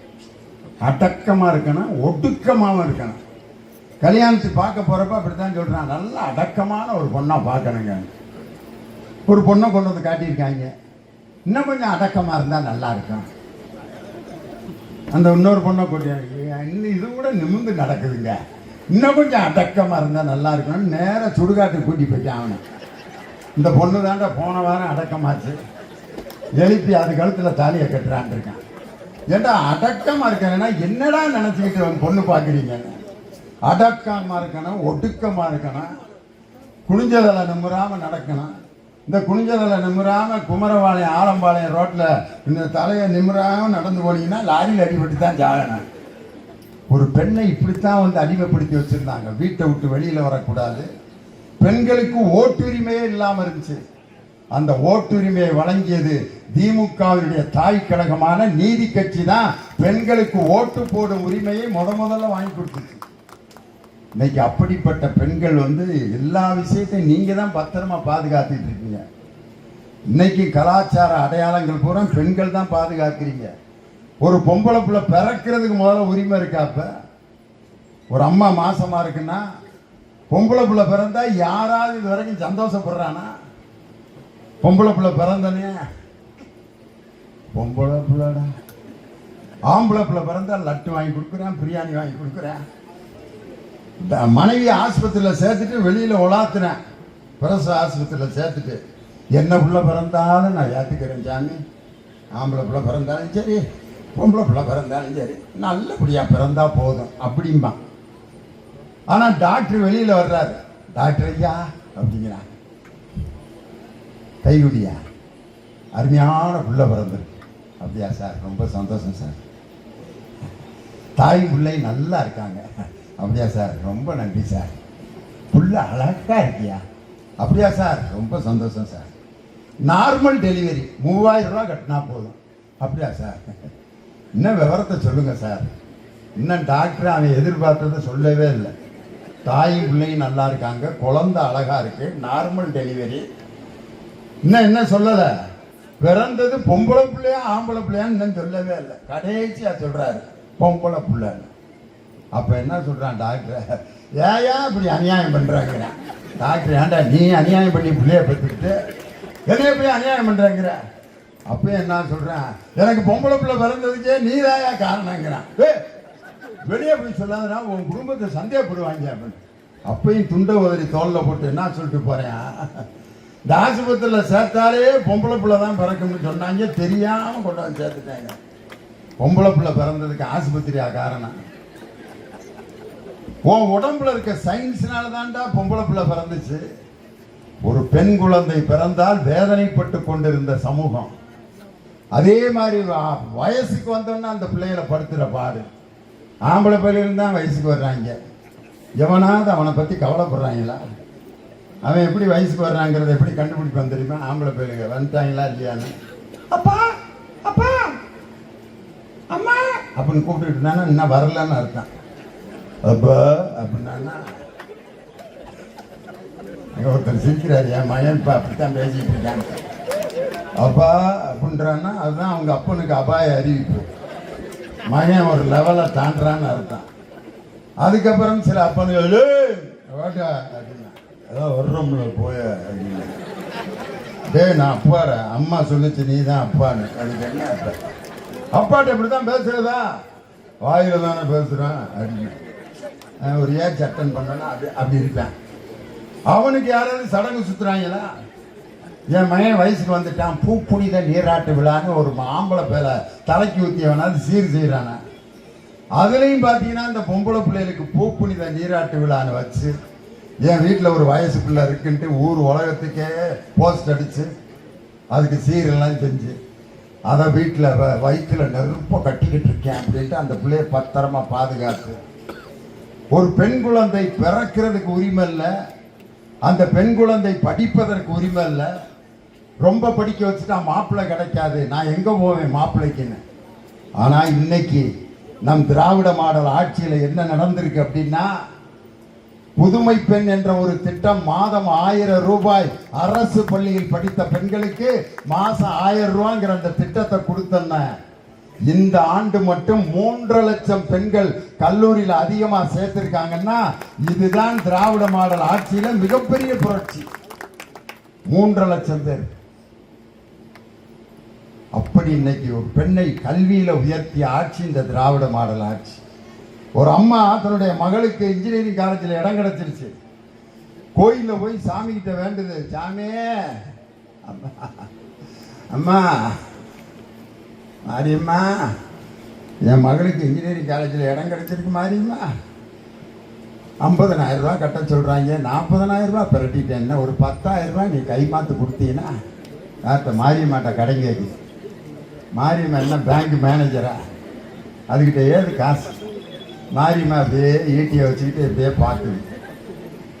அடக்கமாக இருக்கணும், ஒடுக்கமாகவும் இருக்கணும். கல்யாணத்துக்கு பார்க்க போகிறப்ப அப்படித்தான் சொல்கிறான், நல்லா அடக்கமான ஒரு பொண்ணாக பார்க்கணுங்க. ஒரு பொண்ணை கொண்டு வந்து காட்டியிருக்காங்க, இன்னும் கொஞ்சம் அடக்கமாக இருந்தால் நல்லா இருக்கும். அந்த இன்னொரு பொண்ணை கூட்டியாங்க, இன்னும் இது கூட நிமிர்ந்து நடக்குதுங்க, இன்னும் கொஞ்சம் அடக்கமாக இருந்தால் நல்லா இருக்கணும்னு நேராக சுடுகாட்டுக்கு கூட்டி போயிட்டான் அவனை. இந்த பொண்ணு தாண்டா போன வாரம் அடக்கமாச்சு, எழுப்பி அது கழுத்தில் தாலியை கட்டுறான் இருக்கான். ஏன்டா அடக்கமாக இருக்கணும்னா என்னடா நினச்சிக்கிட்டு பொண்ணு பார்க்குறீங்கன்னு? அடக்கமாக இருக்கணும், ஒடுக்கமாக இருக்கணும், குனிஞ்சதலை நிமிராமல் நடக்கணும். இந்த குனிஞ்சதலை நிமிராமல் குமரபாளையம் ஆலம்பாளையம் ரோட்டில் இந்த தலையை நிமிராமல் நடந்து போனீங்கன்னா லாரியில் அடிபட்டு தான் ஜாகணும். ஒரு பெண்ணை இப்படித்தான் வந்து அடிமைப்படுத்தி வச்சிருந்தாங்க. வீட்டை விட்டு வெளியில வரக்கூடாது. பெண்களுக்கு ஓட்டுரிமையே இல்லாம இருந்துச்சு. அந்த ஓட்டுரிமையை வழங்கியது திமுகவினுடைய தாய் கழகமான நீதி கட்சி தான். பெண்களுக்கு ஓட்டு போடும் உரிமையை முதல்ல வாங்கி கொடுத்துச்சு. இன்னைக்கு அப்படிப்பட்ட பெண்கள் வந்து எல்லா விஷயத்தையும் நீங்க தான் பத்திரமா பாதுகாத்துட்டு இருக்கீங்க. இன்னைக்கு கலாச்சார அடையாளங்கள் பூரா பெண்கள் தான் பாதுகாக்கிறீங்க. ஒரு பொம்பளை பிள்ளை பிறக்கிறதுக்கு முதல்ல உரிமை இருக்காப்ப. ஒரு அம்மா மாசமா இருக்குன்னா பொம்பளை பிள்ளை பிறந்தா யாராவது இது வரைக்கும் சந்தோஷப்படுறானா? பொம்பளை பிள்ளை பிறந்தனே பொம்பளை பிள்ளைடா. ஆம்பளை பிள்ளை பிறந்தா லட்டு வாங்கி கொடுக்குறேன், பிரியாணி வாங்கி கொடுக்குறேன். மனைவி ஆஸ்பத்திரியில் சேர்த்துட்டு வெளியில உலாத்துனேன். பிரசவ ஆஸ்பத்திரியில் சேர்த்துட்டு என்ன பிள்ளை பிறந்தாலும் நான் ஏற்றுக்கிறேன் சாமி. ஆம்பளை பிள்ளை பிறந்தாலும் சரி, பொம்பளை பிள்ளை பிறந்தாலும் சரி, நல்லபடியா பிறந்தா போதும் அப்படிம்பா. ஆனா டாக்டர் வெளியில வர்றாரு, டாக்டர் ஐயா அப்படிங்கிறாங்க, கைகுடியா அருமையான பிள்ளை பிறந்திருக்கு. அப்படியா சார், ரொம்ப சந்தோஷம் சார். தாய் பிள்ளை நல்லா இருக்காங்க. அப்படியா சார், ரொம்ப நன்றி சார். புள்ள அழகா இருக்கியா? அப்படியா சார், ரொம்ப சந்தோஷம் சார். நார்மல் டெலிவரி 3000 ரூபா கட்டினா போதும். அப்படியா சார், இன்னும் விவரத்தை சொல்லுங்க சார். இன்னும் டாக்டர் அவன் எதிர்பார்த்ததை சொல்லவே இல்லை. தாயும் பிள்ளையும் நல்லா இருக்காங்க, குழந்தை அழகா இருக்கு, நார்மல் டெலிவரி. இன்னும் என்ன சொல்லல, பிறந்தது பொம்பளை பிள்ளையா ஆம்பளை பிள்ளையான்னு இன்னும் சொல்லவே இல்லை. கடைசியா சொல்றாரு பொம்பளை பிள்ளைன்னு. அப்ப என்ன சொல்றான் டாக்டர், ஏயா இப்படி அநியாயம் பண்றாங்க? டாக்டர், ஏன்டா நீ அநியாயம் பண்ணி பிள்ளைய பெற்றுக்கிட்டு என்னைய போய் அநியாயம் பண்றாங்கிற? அப்ப என்ன சொல்றேன், எனக்கு பொம்பளை பிள்ளை பிறந்ததுக்கே நீதாயா காரணங்கிறான். வெளியே போய் சொல்லாதனா உன் குடும்பத்தை சந்தேகப்படுவாங்க அப்படின்னு. அப்பையும் துண்டை உதறி தோல்ல போட்டு என்ன சொல்லிட்டு போறேன், இந்த ஆஸ்பத்திரியில் சேர்த்தாலே பொம்பளை பிள்ளை தான் பிறக்கும்னு சொன்னாங்க, தெரியாம கொண்டு வந்து சேர்த்துட்டாங்க. பொம்பளை பிள்ளை பிறந்ததுக்கு ஆஸ்பத்திரியா காரணம்? உன் உடம்புல இருக்க சயின்ஸ்னால தான்டா பொம்பளை பிள்ளை பிறந்துச்சு. ஒரு பெண் குழந்தை பிறந்தால் வேதனைப்பட்டு கொண்டிருந்த சமூகம், அதே மாதிரி வயசுக்கு வந்தோன்னா அந்த பிள்ளைகளை படுத்துற பாடு. ஆம்பளை பிள்ளைகள் தான் வயசுக்கு வர்றாங்க, எவனாவது அவனை பத்தி கவலைப்படுறாங்களா? அவன் எப்படி வயசுக்கு வர்றாங்கிறத எப்படி கண்டுபிடிப்பான் தெரியுமா? ஆம்பளை பிள்ளைங்க வந்துட்டாங்களா இல்லையான்னு, அப்பா அப்பா அம்மா அப்படின்னு கூப்பிட்டு இருந்தானா இன்னும் வரலன்னு அர்த்தம். அப்பா அப்படின்னா ஒருத்தர் சிரிக்கிறாரு, என் மகன் இப்ப அப்படித்தான் பேசிட்டு இருக்காங்க. அப்பா அப்படின்றான்னா அதுதான் அவங்க அப்பனுக்கு அபாய அறிவிப்பு. மகன் ஒரு லெவலை தாண்டான்னு அர்த்தம். அதுக்கப்புறம் சில அப்பனுகள் அப்படின்னா ஏதோ வர்றோம்ல போய அப்படின்னா, டேய் நான் அப்பாற, அம்மா சொல்லிச்சு நீ தான் அப்பான்னு. அதுக்கு என்ன அர்த்தம்? அப்பாட்ட இப்படித்தான் பேசுறதா? வாயில தானே பேசுறான் அப்படின்னு ஒரு ஏஜ் அட்டன் பண்ணனா அப்படி இருப்பேன். அவனுக்கு யாராவது சடங்கு சுத்துறாங்களா? என் மகன் வயசுக்கு வந்துட்டான், பூ புனித நீராட்டு விழான்னு ஒரு ஆம்பளை பேரை தலைக்கு ஊத்தியவனாது சீர் செய்யறானா? அதுலயும் பாத்தீங்கன்னா இந்த பொம்பளை பிள்ளைகளுக்கு பூ புனித நீராட்டு விழான்னு வச்சு என் வீட்டில் ஒரு வயசு பிள்ளை இருக்குன்ட்டு ஊர் உலகத்துக்கே போஸ்ட் அடிச்சு அதுக்கு சீரெல்லாம் செஞ்சு அதை வீட்டில் வயிற்றுல நெருப்ப கட்டிக்கிட்டு இருக்கேன் அப்படின்ட்டு அந்த பிள்ளைய பத்திரமா பாதுகாத்து. ஒரு பெண் குழந்தை பிறக்கிறதுக்கு உரிமை இல்லை, அந்த பெண் குழந்தை படிப்பதற்கு உரிமை இல்லை. ரொம்ப படிக்க வச்சுட்டா மாப்பிள்ளை கிடைக்காது, நான் எங்க போவேன் மாப்பிள்ளைக்குன்னு. ஆனா இன்னைக்கு நம் திராவிட மாடல் ஆட்சியில என்ன நடந்திருக்கு அப்படின்னா, புதுமை பெண் என்ற ஒரு திட்டம், மாதம் 1000 ரூபாய் அரசு பள்ளியில் படித்த பெண்களுக்கு மாசம் 1000 ரூபாய்ங்கிற அந்த திட்டத்தை கொடுத்தன. இந்த ஆண்டு மட்டும் 3 லட்சம் பெண்கள் கல்லூரியில் அதிகமா சேர்த்திருக்காங்கன்னா இதுதான் திராவிட மாடல் ஆட்சியில மிகப்பெரிய புரட்சி. 3 லட்சம் பேர். அப்படி இன்னைக்கு ஒரு பெண்ணை கல்வியில உயர்த்திய ஆட்சி இந்த திராவிட மாடல் ஆட்சி. ஒரு அம்மா தன்னுடைய மகளுக்கு இன்ஜினியரிங் காலேஜில் இடம் கிடைச்சிருச்சு. கோயிலில் போய் சாமி கிட்ட வேண்டுது, சாமி அம்மா மாரியம்மா என் மகளுக்கு இன்ஜினியரிங் காலேஜில் இடம் கிடைச்சிருக்கு மாரியம்மா, 50,000 ரூபா கட்ட சொல்றாங்க, 40,000 ரூபா பிரட்டிட்டேன்னா ஒரு 10,000 ரூபா நீ கை மாத்து கொடுத்தீங்கன்னா யார்கிட்ட? மாரியம்மாட்ட கடன் கேட்குது. மாரியம்மா என்ன பேங்க் மேனேஜரா? அதுக்கிட்ட ஏது காசு? மாரியம்மா அப்படியே ஈட்டியை வச்சுக்கிட்டு அப்படியே பார்க்குது.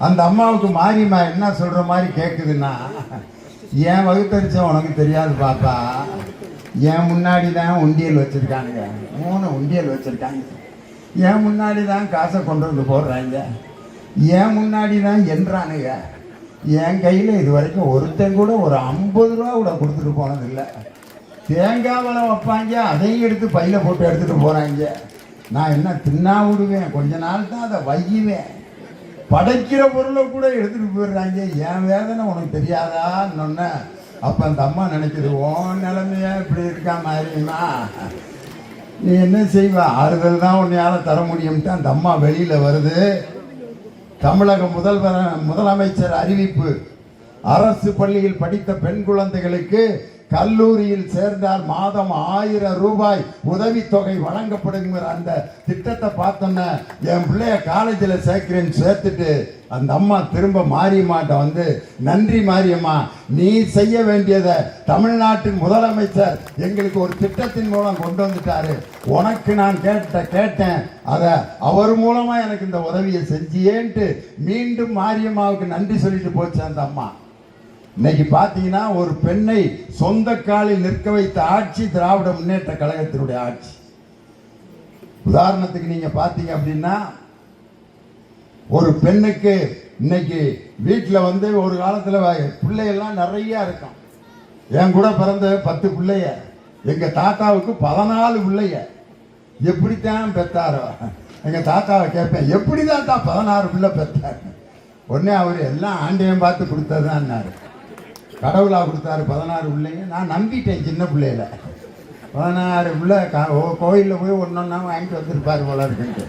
அந்த அம்மாவுக்கு மாரியம்மா என்ன சொல்கிற மாதிரி கேட்குதுன்னா, என் வகுத்தரிச்சம் உனக்கு தெரியாது பாப்பா, என் முன்னாடி தான் உண்டியல் வச்சுருக்கானுங்க, 3 உண்டியல் வச்சுருக்காங்க, என் முன்னாடி தான் காசை கொண்டு வந்து போடுறாங்க, என் முன்னாடி தான் என்றானுங்க, என் கையில் இது வரைக்கும் ஒருத்தன் கூட ஒரு 50 ரூபா கூட கொடுத்துட்டு போனதில்லை. தேங்காய் வளம் வைப்பாங்க, அதையும் எடுத்து பையில் போட்டு எடுத்துகிட்டு போகிறாங்க. நான் என்ன தின்னா விடுவேன், கொஞ்ச நாள் தான் அதை வையுவேன், படைக்கிற பொருளை கூட எடுத்துகிட்டு போயிடுறாங்க, என் வேதனை உனக்கு தெரியாதான்னு. அப்போ அந்த அம்மா நினைக்குது, ஓன் நிலைமையா இப்படி இருக்கா மாதிரிமா, நீ என்ன செய்வா, ஆறுதல் தான் உன்னையால் தர முடியும்ட்டு அந்த அம்மா வெளியில் வருது. தமிழக முதலமைச்சர் அறிவிப்பு, அரசு பள்ளியில் படித்த பெண் குழந்தைகளுக்கு கல்லூரியில் சேர்ந்தால் மாதம் 1000 ரூபாய் உதவித்தொகை வழங்கப்படுங்கிற அந்த திட்டத்தை பார்த்தோன்னே என் பிள்ளைய காலேஜில் சேர்க்கிறேன்னு சேர்த்துட்டு அந்த அம்மா திரும்ப மாரியம்மாட்ட வந்து, நன்றி மாரியம்மா, நீ செய்ய வேண்டியதை தமிழ்நாட்டின் முதலமைச்சர் எங்களுக்கு ஒரு திட்டத்தின் மூலம் கொண்டு வந்துட்டாரு, உனக்கு நான் கேட்டேன், அதை அவர் மூலமா எனக்கு இந்த உதவியை செஞ்சியேன்ட்டு மீண்டும் மாரியம்மாவுக்கு நன்றி சொல்லிட்டு போச்சு அந்த அம்மா. இன்னைக்கு பார்த்தீங்கன்னா ஒரு பெண்ணை சொந்த காலில் நிற்க வைத்த ஆட்சி திராவிட முன்னேற்ற கழகத்தினுடைய ஆட்சி. உதாரணத்துக்கு நீங்க பார்த்தீங்க அப்படின்னா, ஒரு பெண்ணுக்கு இன்னைக்கு வீட்டில் வந்து ஒரு காலத்தில் பிள்ளைகள்லாம் நிறைய இருக்கும். என் கூட பிறந்த 10 பிள்ளைய, எங்க தாத்தாவுக்கு 14 பிள்ளைய. எப்படித்தான் பெத்தாரோ, எங்க தாத்தாவை கேட்பேன், எப்படி தாத்தா 16 பிள்ளை பெத்தாரு? உடனே அவர் எல்லாம் ஆண்டையும் பார்த்து கொடுத்ததுன்னாரு, கடவுளா கொடுத்தாரு 16 பிள்ளைங்க. நான் நம்பிட்டேன் சின்ன பிள்ளையில, 16 பிள்ளை கோயிலில் போய் ஒன்றொன்னா வாங்கிட்டு வந்திருப்பாரு போல இருக்குன்ட்டு.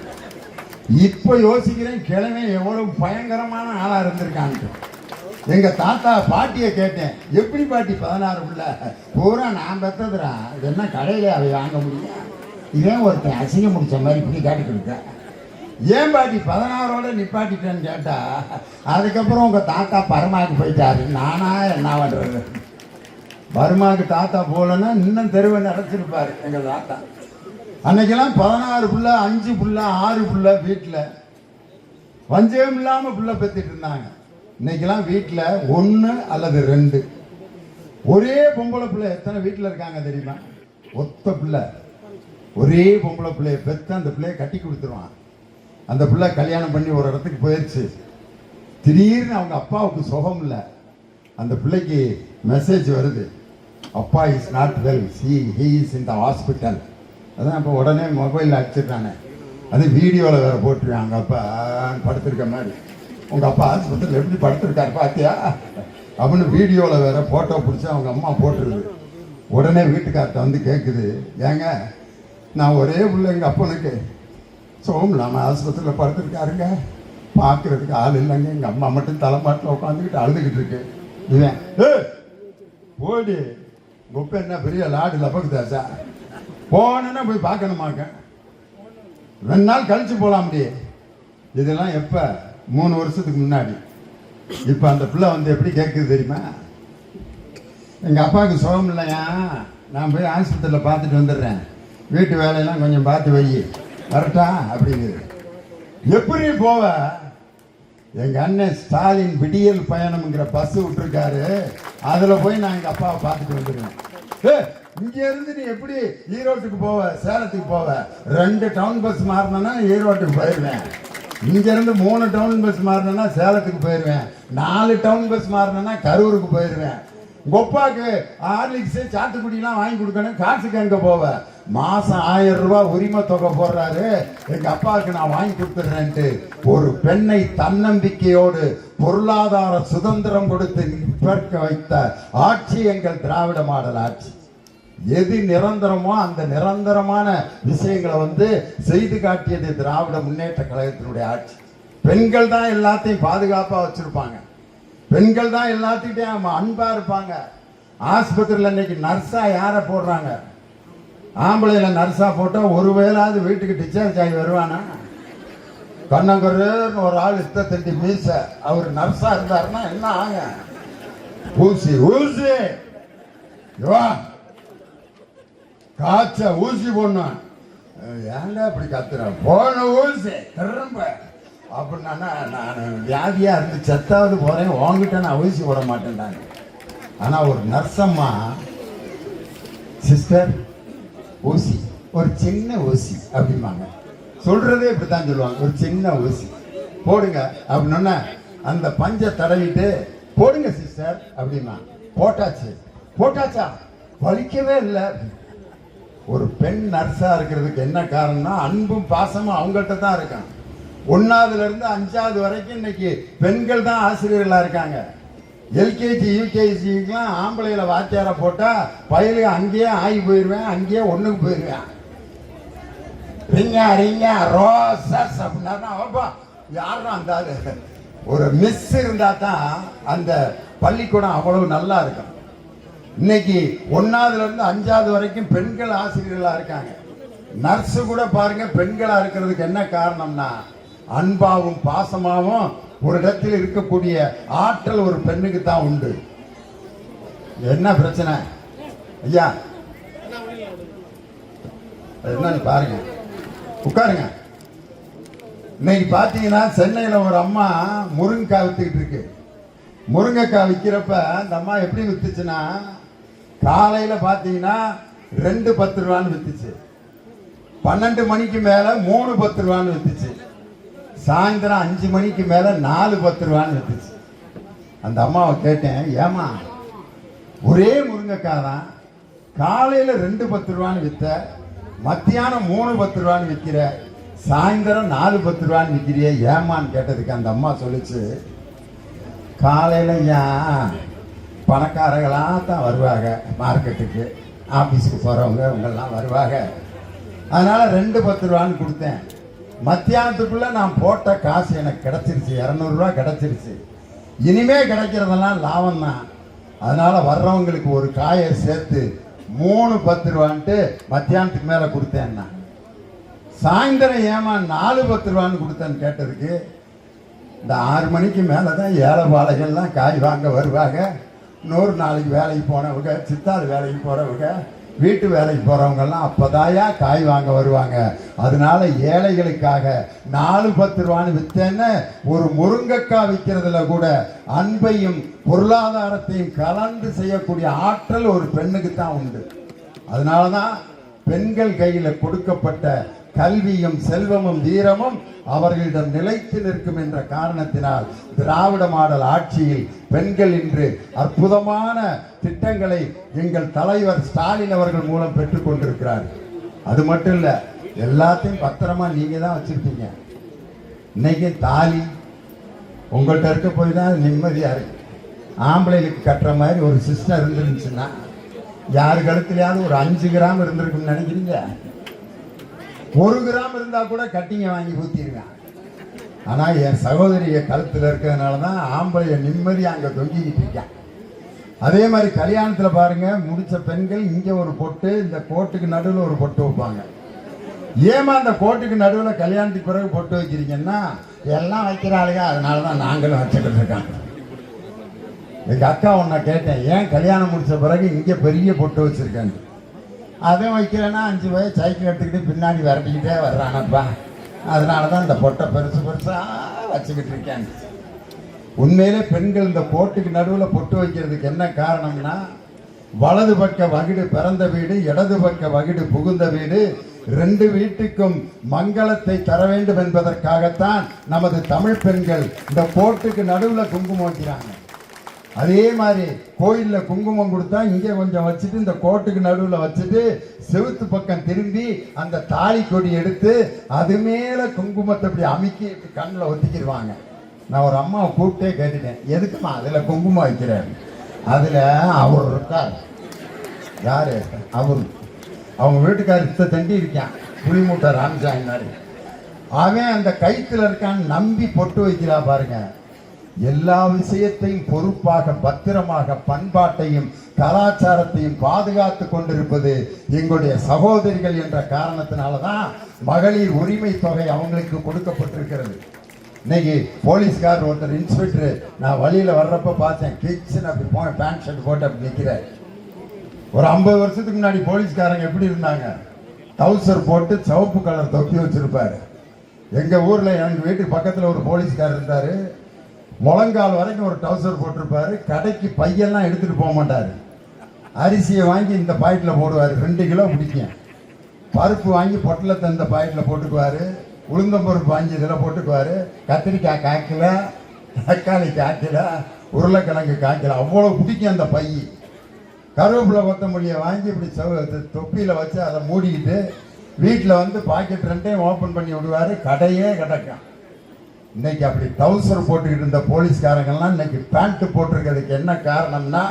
இப்போ யோசிக்கிறேன், கிழமை எவ்வளவு பயங்கரமான ஆளாக இருந்திருக்கான்ட்டு. எங்கள் தாத்தா பாட்டியை கேட்டேன், எப்படி பாட்டி 16 பிள்ளை? பூரா நான் பெற்றதுரா, இது என்ன கடையில் அதை வாங்க முடியும், இதே ஒருத்தன் அசிங்கம் முடிச்ச மாதிரி இப்படி காட்டி கொடுத்தேன். ஏன் பாட்டி 16ஓட நிப்பாட்டிட்டேன்னு கேட்டா, அதுக்கப்புறம் உங்கள் தாத்தா பரமாவுக்கு போயிட்டாரு, நானா என்ன பண்ணுறது? பர்மாவுக்கு தாத்தா போகலன்னா இன்னும் தெருவை நிறச்சிருப்பாரு எங்கள் தாத்தா. அன்னைக்கெல்லாம் 16 பிள்ளை, 5 பிள்ளை, 6 பிள்ளை வீட்டில் வஞ்சகம் இல்லாமல் பிள்ளை பெற்றுட்டு இருந்தாங்க. இன்னைக்கெல்லாம் வீட்டில் 1 அல்லது 2. ஒரே பொம்பளை பிள்ளை எத்தனை வீட்டில் இருக்காங்க தெரியுமா? ஒத்த பிள்ளை, ஒரே பொம்பளை பிள்ளைய பெற்று அந்த பிள்ளைய கட்டி கொடுத்துருவான். அந்த பிள்ளை கல்யாணம் பண்ணி ஒரு இடத்துக்கு போயிடுச்சு. திடீர்னு அவங்க அப்பாவுக்கு சுகம் இல்லை. அந்த பிள்ளைக்கு மெசேஜ் வருது, அப்பா is not well, he is in the hospital. அதான் இப்போ உடனே மொபைலில் அடிச்சிருக்கானே, அது வீடியோவில் வேற போட்டுருவேன், அவங்க அப்பா படுத்திருக்க மாதிரி, உங்கள் அப்பா ஆஸ்பத்திரியில் எப்படி படுத்திருக்காரு பார்த்தியா அப்படின்னு வீடியோவில் வேற ஃபோட்டோ பிடிச்சி அவங்க அம்மா போட்டுருது. உடனே வீட்டுக்கார்ட்ட வந்து கேட்குது, ஏங்க நான் ஒரே பிள்ளை, எங்கள் அப்பனுக்கு சோம் இல்லாமல் ஆஸ்பத்திரியில் படுத்துருக்காருங்க, பார்க்குறதுக்கு ஆள் இல்லைங்க, எங்கள் அம்மா மட்டும் தலைமாட்டில் உட்காந்துக்கிட்டு அழுதுகிட்டு இருக்கு. இவன் போடி குப்பை என்ன பெரிய லாடு லபக்குதாச்சா, போனேன்னா போய் பார்க்கணுமாக்க, 2 நாள் கழிச்சு போகலாம் முடியே. இதெல்லாம் எப்போ? 3 வருஷத்துக்கு முன்னாடி. இப்போ அந்த பிள்ளை வந்து எப்படி கேட்குது தெரியுமா, எங்கள் அப்பாவுக்கு சுகம் இல்லையா, நான் போய் ஆஸ்பத்திரியில் பார்த்துட்டு வந்துடுறேன், வீட்டு வேலையெல்லாம் கொஞ்சம் பார்த்து வை, வரட்டா அப்படிங்குது. எப்படி போவ? எங்கள் அண்ணன் ஸ்டாலின் விடியல் பயணம்ங்கிற பஸ் விட்டுருக்காரு, அதில் போய் நான் எங்கள் அப்பாவை பார்த்துட்டு வந்துடுவேன். இங்க இருந்து நீ எப்படி ஈரோட்டுக்கு போவ, சேலத்துக்கு போவ? 2 டவுன் பஸ் மாறினா ஈரோட்டுக்கு போயிடுவேன், இங்க இருந்து 3 டவுன் பஸ் மாறினா சேலத்துக்கு போயிடுவேன், 4 டவுன் பஸ் மாறினா கரூருக்கு போயிடுவேன். கொப்பாக்கு ஹார்லிக்ஸ் சாத்துக்குடிலாம் வாங்கி கொடுக்கணும், காசுக்கு எங்க போவ? மாசம் 1000 ரூபாய் உரிமை தொகை போடுறாரு, எங்க அப்பாவுக்கு நான் வாங்கி கொடுத்துடுறேன்ட்டு ஒரு பெண்ணை தன்னம்பிக்கையோடு பொருளாதார சுதந்திரம் கொடுத்து நிற்பற்க வைத்த ஆட்சி எங்கள் திராவிட மாடல் ஆட்சி. எது நிரந்தரமோ அந்த நிரந்தரமான விஷயங்களை வந்து செய்து காட்டியது திராவிட முன்னேற்ற கழகத்தினுடைய ஆட்சி. பெண்கள் தான் எல்லாத்தையும் பாதுகாப்பா வச்சிருப்பாங்க, பெண்கள் தான் எல்லாத்துக்கிட்டையும் அன்பா இருப்பாங்க. ஆஸ்பத்திரியில் இன்னைக்கு நர்ஸா யாரை போடுறாங்க? ஆம்பளையில நர்ஸா போட்டா ஒருவேளாவது வீட்டுக்கு டிஸ்சார்ஜ் ஆகி வருவானா? கண்ணங்கருன்னு ஒரு ஆள் தண்டி மீச, அவர் நர்ஸா இருந்தாருன்னா என்ன ஆக? ஊசி ஊசி காய்ச்ச ஊசி போடணும், ஏன்டா இப்படி கத்துறேன் போன ஊசி திரும்ப அப்படின்னா நான் வியாதியா இருந்து செத்தாவது போறேன் உங்ககிட்ட நான் ஊசி விட மாட்டேன்டாங்க. ஆனா ஒரு நர்சம்மா சிஸ்டர் ஊசி ஒரு சின்ன ஊசி அப்படிம்பாங்க. சொல்றதே இப்படித்தான் சொல்லுவாங்க, ஒரு சின்ன ஊசி போடுங்க அப்படின்னா அந்த பஞ்சை தடவிட்டு போடுங்க சிஸ்டர் அப்படின்னா போட்டாச்சு. போட்டாச்சா வலிக்கவே இல்லை. ஒரு பெண் நர்ஸா இருக்கிறதுக்கு என்ன காரணம்னா அன்பும் பாசமும் அவங்கள்ட்ட தான் இருக்காங்க. 1ஆவதுல இருந்து 5ஆவது வரைக்கும் இன்னைக்கு பெண்கள் தான் ஆசிரியர்களா இருக்காங்க. எல்கேஜி யூகேஜிக்கெல்லாம் ஆம்பளையில வாத்தியார போட்டா பயிலுக்கு அங்கேயே ஆகி போயிடுவேன், அங்கேயே ஒண்ணுக்கு போயிடுவேன். ரிங்கா ரிங்கா ரோசஸ் அப்படின்னா அப்பா யாரும் அந்த ஒரு மிஸ் இருந்தா தான் அந்த பள்ளிக்கூடம் அவ்வளவு நல்லா இருக்கும். இன்னைக்கு 1ஆவதுல இருந்து 5ஆவது வரைக்கும் பெண்கள் ஆசிரியர்களா இருக்காங்க. நர்ஸு கூட பாருங்க பெண்களா இருக்கிறதுக்கு என்ன காரணம்னா அன்பாவும் பாசமாவும் ஒரு இடத்தில் இருக்கக்கூடிய ஆற்றல் ஒரு பெண்ணுக்கு தான் உண்டு. என்ன பிரச்சனை ஐயா என்னன்னு பாருங்க, உட்காருங்க. இன்னைக்கு பாத்தீங்கன்னா சென்னையில ஒரு அம்மா முருங்கைக்காய் வித்துக்கிட்டு இருக்கு. முருங்கைக்காய் விற்கிறப்ப அந்த அம்மா எப்படி வித்துச்சுன்னா காலையில பாத்தீங்கன்னா 2 10 ரூபான்னு வித்துச்சு, 12 மணிக்கு மேல 3 10 ரூபான்னு வித்துச்சு, சாயந்தரம் 5 மணிக்கு மேல 4 10 ரூபான்னு வித்துச்சு. அந்த அம்மாவை கேட்டேன், ஏமா ஒரே முருங்கைக்காய் தான் காலையில 2 10 ரூபான்னு வித்த, மத்தியானம் 3 10 ரூபான்னு விற்கிற, சாயந்தரம் 4 10 ரூபான்னு விற்கிறிய ஏமான்னு கேட்டதுக்கு அந்த அம்மா சொல்லிச்சு, காலையில ஏன் பணக்காரங்களாக தான் வருவாங்க மார்க்கெட்டுக்கு, ஆஃபீஸுக்கு போகிறவங்க இவங்கெல்லாம் வருவாங்க, அதனால் 2 10 ரூபான்னு கொடுத்தேன். மத்தியானத்துக்குள்ளே நான் போட்ட காசு எனக்கு கிடச்சிருச்சு, 200 ரூபா கிடச்சிருச்சு, இனிமே கிடைக்கிறதெல்லாம் லாபம் தான். அதனால் வர்றவங்களுக்கு ஒரு காயை சேர்த்து 3 10 ரூபான்ட்டு மத்தியானத்துக்கு மேலே கொடுத்தேன்னா, சாயந்தரம் ஏமா 4 10 ரூபான்னு கொடுத்தேன்னு கேட்டதுக்கு இந்த 6 மணிக்கு மேலே தான் ஏழைபாளைகள்லாம் காய் வாங்க வருவாங்க, 100 நாளைக்கு வேலைக்கு போனவங்க, சித்தாள் வேலைக்கு போகிறவங்க, வீட்டு வேலைக்கு போகிறவங்கெல்லாம் அப்போதாயா காய் வாங்க வருவாங்க, அதனால ஏழைகளுக்காக 4 10 ரூபான்னு விற்றேன்னு ஒரு முருங்கைக்காய் விற்கிறதுல கூட அன்பையும் பொருளாதாரத்தையும் கலந்து செய்யக்கூடிய ஆற்றல் ஒரு பெண்ணுக்கு தான் உண்டு. அதனால தான் பெண்கள் கையில் கொடுக்கப்பட்ட கல்வியும் செல்வமும் வீரமும் அவர்களிடம் நிலைத்து நிற்கும் என்ற காரணத்தினால் திராவிட மாடல் ஆட்சியில் பெண்கள் இன்று அற்புதமான திட்டங்களை எங்கள் தலைவர் ஸ்டாலின் அவர்கள் மூலம் பெற்றுக் கொண்டிருக்கிறார். அது மட்டும் இல்ல, எல்லாத்தையும் பத்திரமா நீங்க தான் வச்சிருப்பீங்க. இன்னைக்கு தாலி உங்கள்கிட்ட இருக்க போய் தான் நிம்மதியா இருக்கு. ஆம்பளைகளுக்கு கட்டுற மாதிரி ஒரு சிஸ்டர் இருந்துருந்துச்சுன்னா யாரு கழுத்துலயாவது ஒரு 5 கிராம் இருந்திருக்குன்னு நினைக்கிறீங்க? 1 கிராம் இருந்தா கூட கட்டிங்க வாங்கி ஊத்திடுவேன். ஆனா என் சகோதரிய கழுத்துல இருக்கிறதுனால தான் ஆம்பளைய நிம்மதியா அங்க தொங்கிக்கிட்டு இருக்கேன். அதே மாதிரி கல்யாணத்துல பாருங்க, முடிச்ச பெண்கள் இங்க ஒரு பொட்டு, இந்த கோட்டுக்கு நடுவில் ஒரு பொட்டு வைப்பாங்க. ஏமா அந்த கோட்டுக்கு நடுவில் கல்யாணத்துக்கு பிறகு பொட்டு வைக்கிறீங்கன்னா, எல்லாம் வைக்கிறாளுங்க அதனாலதான் நாங்களும் வச்சுக்கிட்டு இருக்கோம். எங்க அக்கா ஒன்ன கேட்டேன், ஏன் கல்யாணம் முடிச்ச பிறகு இங்க பெரிய பொட்டு வச்சிருக்கேன்? அதுவும் வைக்கிறேன்னா 5 வயசு சைக்கிள் எடுத்துக்கிட்டு பின்னாடி விரட்டிக்கிட்டே வர்றானப்பா, அதனாலதான் இந்த பொட்டை பெருசு பெருசா வச்சுக்கிட்டு இருக்கேன். உண்மையிலே பெண்கள் இந்த கோட்டுக்கு நடுவில் பொட்டு வைக்கிறதுக்கு என்ன காரணம்னா, வலது பக்க வகிடு பிறந்த வீடு, இடது பக்க வகிடு புகுந்த வீடு, 2 வீட்டுக்கும் மங்களத்தை தர வேண்டும் என்பதற்காகத்தான் நமது தமிழ் பெண்கள் இந்த கோட்டுக்கு நடுவில் குங்குமம் வைக்கிறாங்க. அதே மாதிரி கோயில்ல குங்குமம் கொடுத்தா இங்கே கொஞ்சம் வச்சுட்டு இந்த கோட்டுக்கு நடுவில் வச்சுட்டு செவுத்து பக்கம் திரும்பி அந்த தாலி கொடி எடுத்து அது மேல குங்குமத்தை இப்படி அமுக்கி கண்ணில் ஒத்திக்கிடுவாங்க. நான் ஒரு அம்மாவை கூப்பிட்டே கேட்டுட்டேன், எதுக்குமா அதுல குங்குமம் வைக்கிறேன்? அதுல அவர் இருக்கார், யாரு அவர், அவங்க வீட்டுக்காரர் தண்டி இருக்கான், புளிமூட்டை ராமசாமி மாதிரி, அவன் அந்த கைத்துல இருக்கான்னு நம்பி பொட்டு வைக்கிறா பாருங்க. எல்லா விஷயத்தையும் பொறுப்பாக பத்திரமாக பண்பாட்டையும் கலாச்சாரத்தையும் பாதுகாத்து கொண்டிருப்பது எங்களுடைய சகோதரிகள் என்ற காரணத்தினாலதான் மகளிர் உரிமை தொகை அவங்களுக்கு கொடுக்கப்பட்டிருக்கிறது. இன்னைக்கு போலீஸ்கார் ஒருத்தர் இன்ஸ்பெக்டர் நான் வழியில வர்றப்ப பார்த்தேன், கிச்சன் அப்படி போய் பேண்ட் ஷர்ட் போட்டு அப்படி நிற்கிற. ஒரு 50 வருஷத்துக்கு முன்னாடி போலீஸ்காரங்க எப்படி இருந்தாங்க? டவுசர் போட்டு சிவப்பு கலர் தொப்பி வச்சிருப்பாரு. எங்க ஊர்ல எனக்கு வீட்டுக்கு பக்கத்துல ஒரு போலீஸ்காரர் இருந்தாரு. முழங்கால் வரைக்கும் ஒரு டவுசர் போட்டிருப்பாரு. கடைக்கு பையெல்லாம் எடுத்துட்டு போக மாட்டாரு. அரிசியை வாங்கி இந்த பாக்கெட்ல போடுவாரு. 2 கிலோ பிடிக்கும். பருப்பு வாங்கி பொட்டலத்தை இந்த பாக்கெட்ல போட்டுக்குவாரு. உளுந்தம்பருப்பு வாங்கி இதில் போட்டுக்குவாரு. கத்திரிக்காய் 1/4 கிலோ, தக்காளி 1/4 கிலோ, உருளைக்கிழங்கு 1/4 கிலோ, அவ்வளோ பிடிக்கும் அந்த பை. கருவேப்பிலை கொத்தமல்லியை வாங்கி இப்படி தொப்பியில் வச்சு அதை மூடிக்கிட்டு வீட்டில் வந்து பாக்கெட் 2யும் ஓப்பன் பண்ணி விடுவார். கடையே கிடக்கும். இன்னைக்கு அப்படி டவுசர் போட்டுக்கிட்டு இருந்த போலீஸ்காரங்கள்லாம் இன்னைக்கு பேண்ட் போட்டிருக்கிறதுக்கு என்ன காரணம்னா,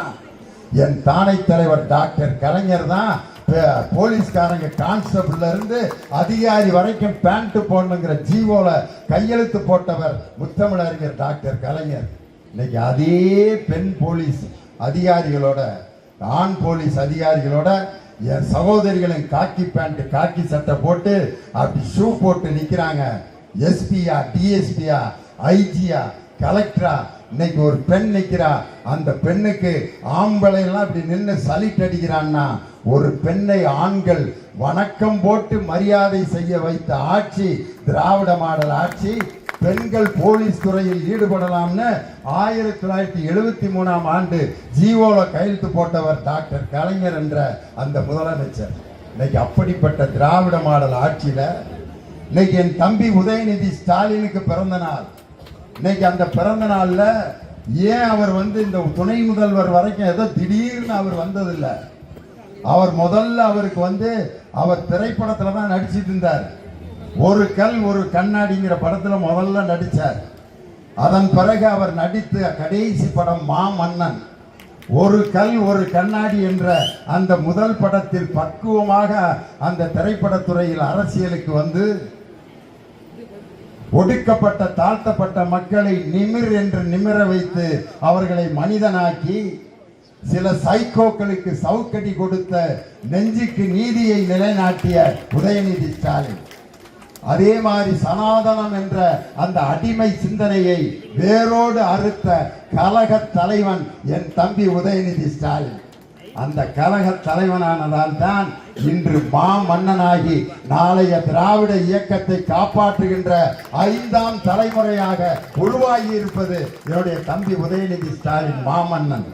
என் தானை தலைவர் டாக்டர் கலைஞர் தான் போலீஸ்காரங்க கான்ஸ்டபிள்ல இருந்து அதிகாரி வரைக்கும் பேண்ட் போடணுங்கிற ஜீவோல கையெழுத்து போட்டவர் முத்தமிழறிஞர் டாக்டர் கலைஞர். இன்னைக்கு அதே பெண் போலீஸ் அதிகாரிகளோட, ஆண் போலீஸ் அதிகாரிகளோட என் சகோதரிகளின் காக்கி பேண்ட் காக்கி சட்டை போட்டு அப்படி ஷூ போட்டு நிக்கிறாங்க. எஸ்பியா, டிஎஸ்பியா, ஐஜியா, கலெக்டரா இன்னைக்கு ஒரு பெண் நிக்கிறா. அந்த பெண்ணுக்கு ஆம்பளை எல்லாம் இப்படி நின்று சலிட் அடிக்கிறான்னா, ஒரு பெண்ணை ஆண்கள் வணக்கம் போட்டு மரியாதை செய்ய வைத்த ஆட்சி திராவிட மாடல் ஆட்சி. பெண்கள் போலீஸ் துறையில் ஈடுபடலாம்னு 1973ஆம் ஆண்டு ஜீவோல கையெழுத்து போட்டவர் டாக்டர் கலைஞர் என்ற அந்த முதலமைச்சர். இன்னைக்கு அப்படிப்பட்ட திராவிட மாடல் ஆட்சியில இன்னைக்கு என் தம்பி உதயநிதி ஸ்டாலினுக்கு பிறந்த நாள். இன்னைக்கு அந்த பிறந்த நாள்ல ஏன் அவர் வந்து இந்த துணை முதல்வர் வரைக்கும் ஏதோ திடீர்னு அவர் வந்ததில்லை. அவர் முதல்ல அவருக்கு வந்து அவர் திரைப்படத்துல தான் நடிச்சிட்டு இருந்தார். ஒரு கல் ஒரு கண்ணாடிங்கிற படத்துல முதல்ல நடிச்சார். அதன் பிறகு அவர் நடித்த கடைசி படம் மாமன்னன். ஒரு கல் ஒரு கண்ணாடி என்ற அந்த முதல் படத்தில் பக்குவமாக அந்த திரைப்படத்துறையில் அரசியலுக்கு வந்து ஒடுக்கப்பட்ட தாழ்த்தப்பட்ட மக்களை நிமிர் என்று நிமிர வைத்து அவர்களை மனிதனாக்கி சில சைக்கோக்களுக்கு சவுக்கடி கொடுத்த நெஞ்சுக்கு நீதியை நிலைநாட்டிய உதயநிதி ஸ்டாலின். அதே மாதிரி சனாதனம் என்ற அந்த அடிமை சிந்தனையை வேரோடு அறுத்த கலக தலைவன் என் தம்பி உதயநிதி ஸ்டாலின். அந்த கலக தலைவனானதால் தான் இன்று மாமன்னனாகி நாளைய திராவிட இயக்கத்தை காப்பாற்றுகின்ற 5ஆம் தலைமுறையாக உருவாகி இருப்பது என்னுடைய தம்பி உதயநிதி ஸ்டாலின் மாமன்னன்.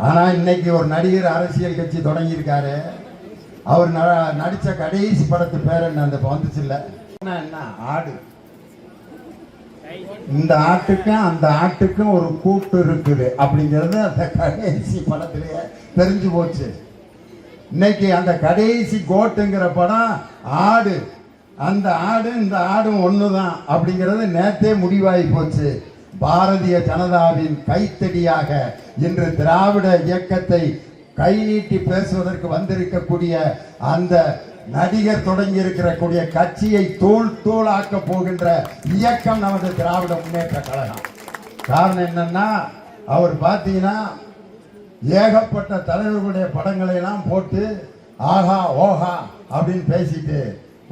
ஆனா இன்னைக்கு ஒரு நடிகர் அரசியல் கட்சி தொடங்கியிருக்காரு. அவர் நடிச்ச கடைசி படத்து பேர் என்ன அந்த வந்துச்சு இல்ல என்ன, ஆடு. இந்த ஆட்டுக்கும் அந்த ஆட்டுக்கும் ஒரு கூட்டு இருக்குது அப்படிங்கிறது அந்த கடைசி படத்திலேயே தெரிஞ்சு போச்சு. இன்னைக்கு அந்த கடைசி கோட்டுங்கிற படம் ஆடு. அந்த ஆடு இந்த ஆடும் ஒண்ணுதான் அப்படிங்கிறது நேத்தே முடிவாகி போச்சு. பாரதிய ஜனதாவின் கைத்தடியாக இன்று திராவிட இயக்கத்தை கை நீட்டி பேசுவதற்கு வந்திருக்கக்கூடிய அந்த நடிகர் தொடங்கி இருக்கக்கூடிய கட்சியை தூள் தூளாக்க போகின்ற இயக்கம் நமது திராவிட முன்னேற்ற கழகம். காரணம் என்னன்னா, அவர் பார்த்தீங்கன்னா ஏகப்பட்ட தலைவர்களுடைய படங்களை எல்லாம் போட்டு ஆஹா ஓஹா அப்படின்னு பேசிட்டு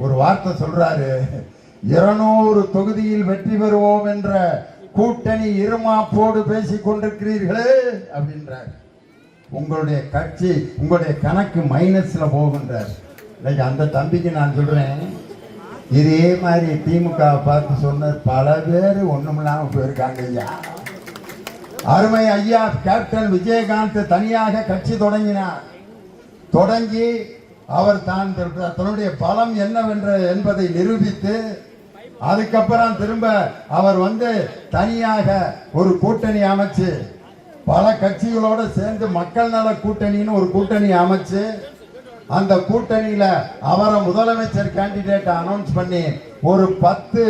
ஒரு வார்த்தை சொல்றாரு. 200 தொகுதியில் வெற்றி பெறுவோம் என்ற கூட்டணி இருமாப்போடு பேசிக் கொண்டிருக்கிறீர்களே அப்படின்றார். உங்களுடைய கட்சி உங்களுடைய கணக்கு மைனஸ்ல போகின்றார். இன்னைக்கு அந்த தம்பிக்கு நான் சொல்றேன், இதே மாதிரி திமுக பார்த்து சொன்ன பல பேர் ஒண்ணுமில்லாம போயிருக்காங்க ஐயா. அருமை ஐயா கேப்டன் விஜயகாந்த் தனியாக கட்சி தொடங்கினார். தொடங்கி அவர் தான் தன்னுடைய பலம் என்னவென்ற என்பதை நிரூபித்து அதுக்கப்புறம் திரும்ப அவர் வந்து தனியாக ஒரு கூட்டணி அமைச்சு பல கட்சிகளோட சேர்ந்து மக்கள் நல கூட்டணின்னு ஒரு கூட்டணி அமைச்சு அந்த கூட்டணியில அவரை முதலமைச்சர் கேண்டிடேட் அனௌன்ஸ் பண்ணி ஒரு 10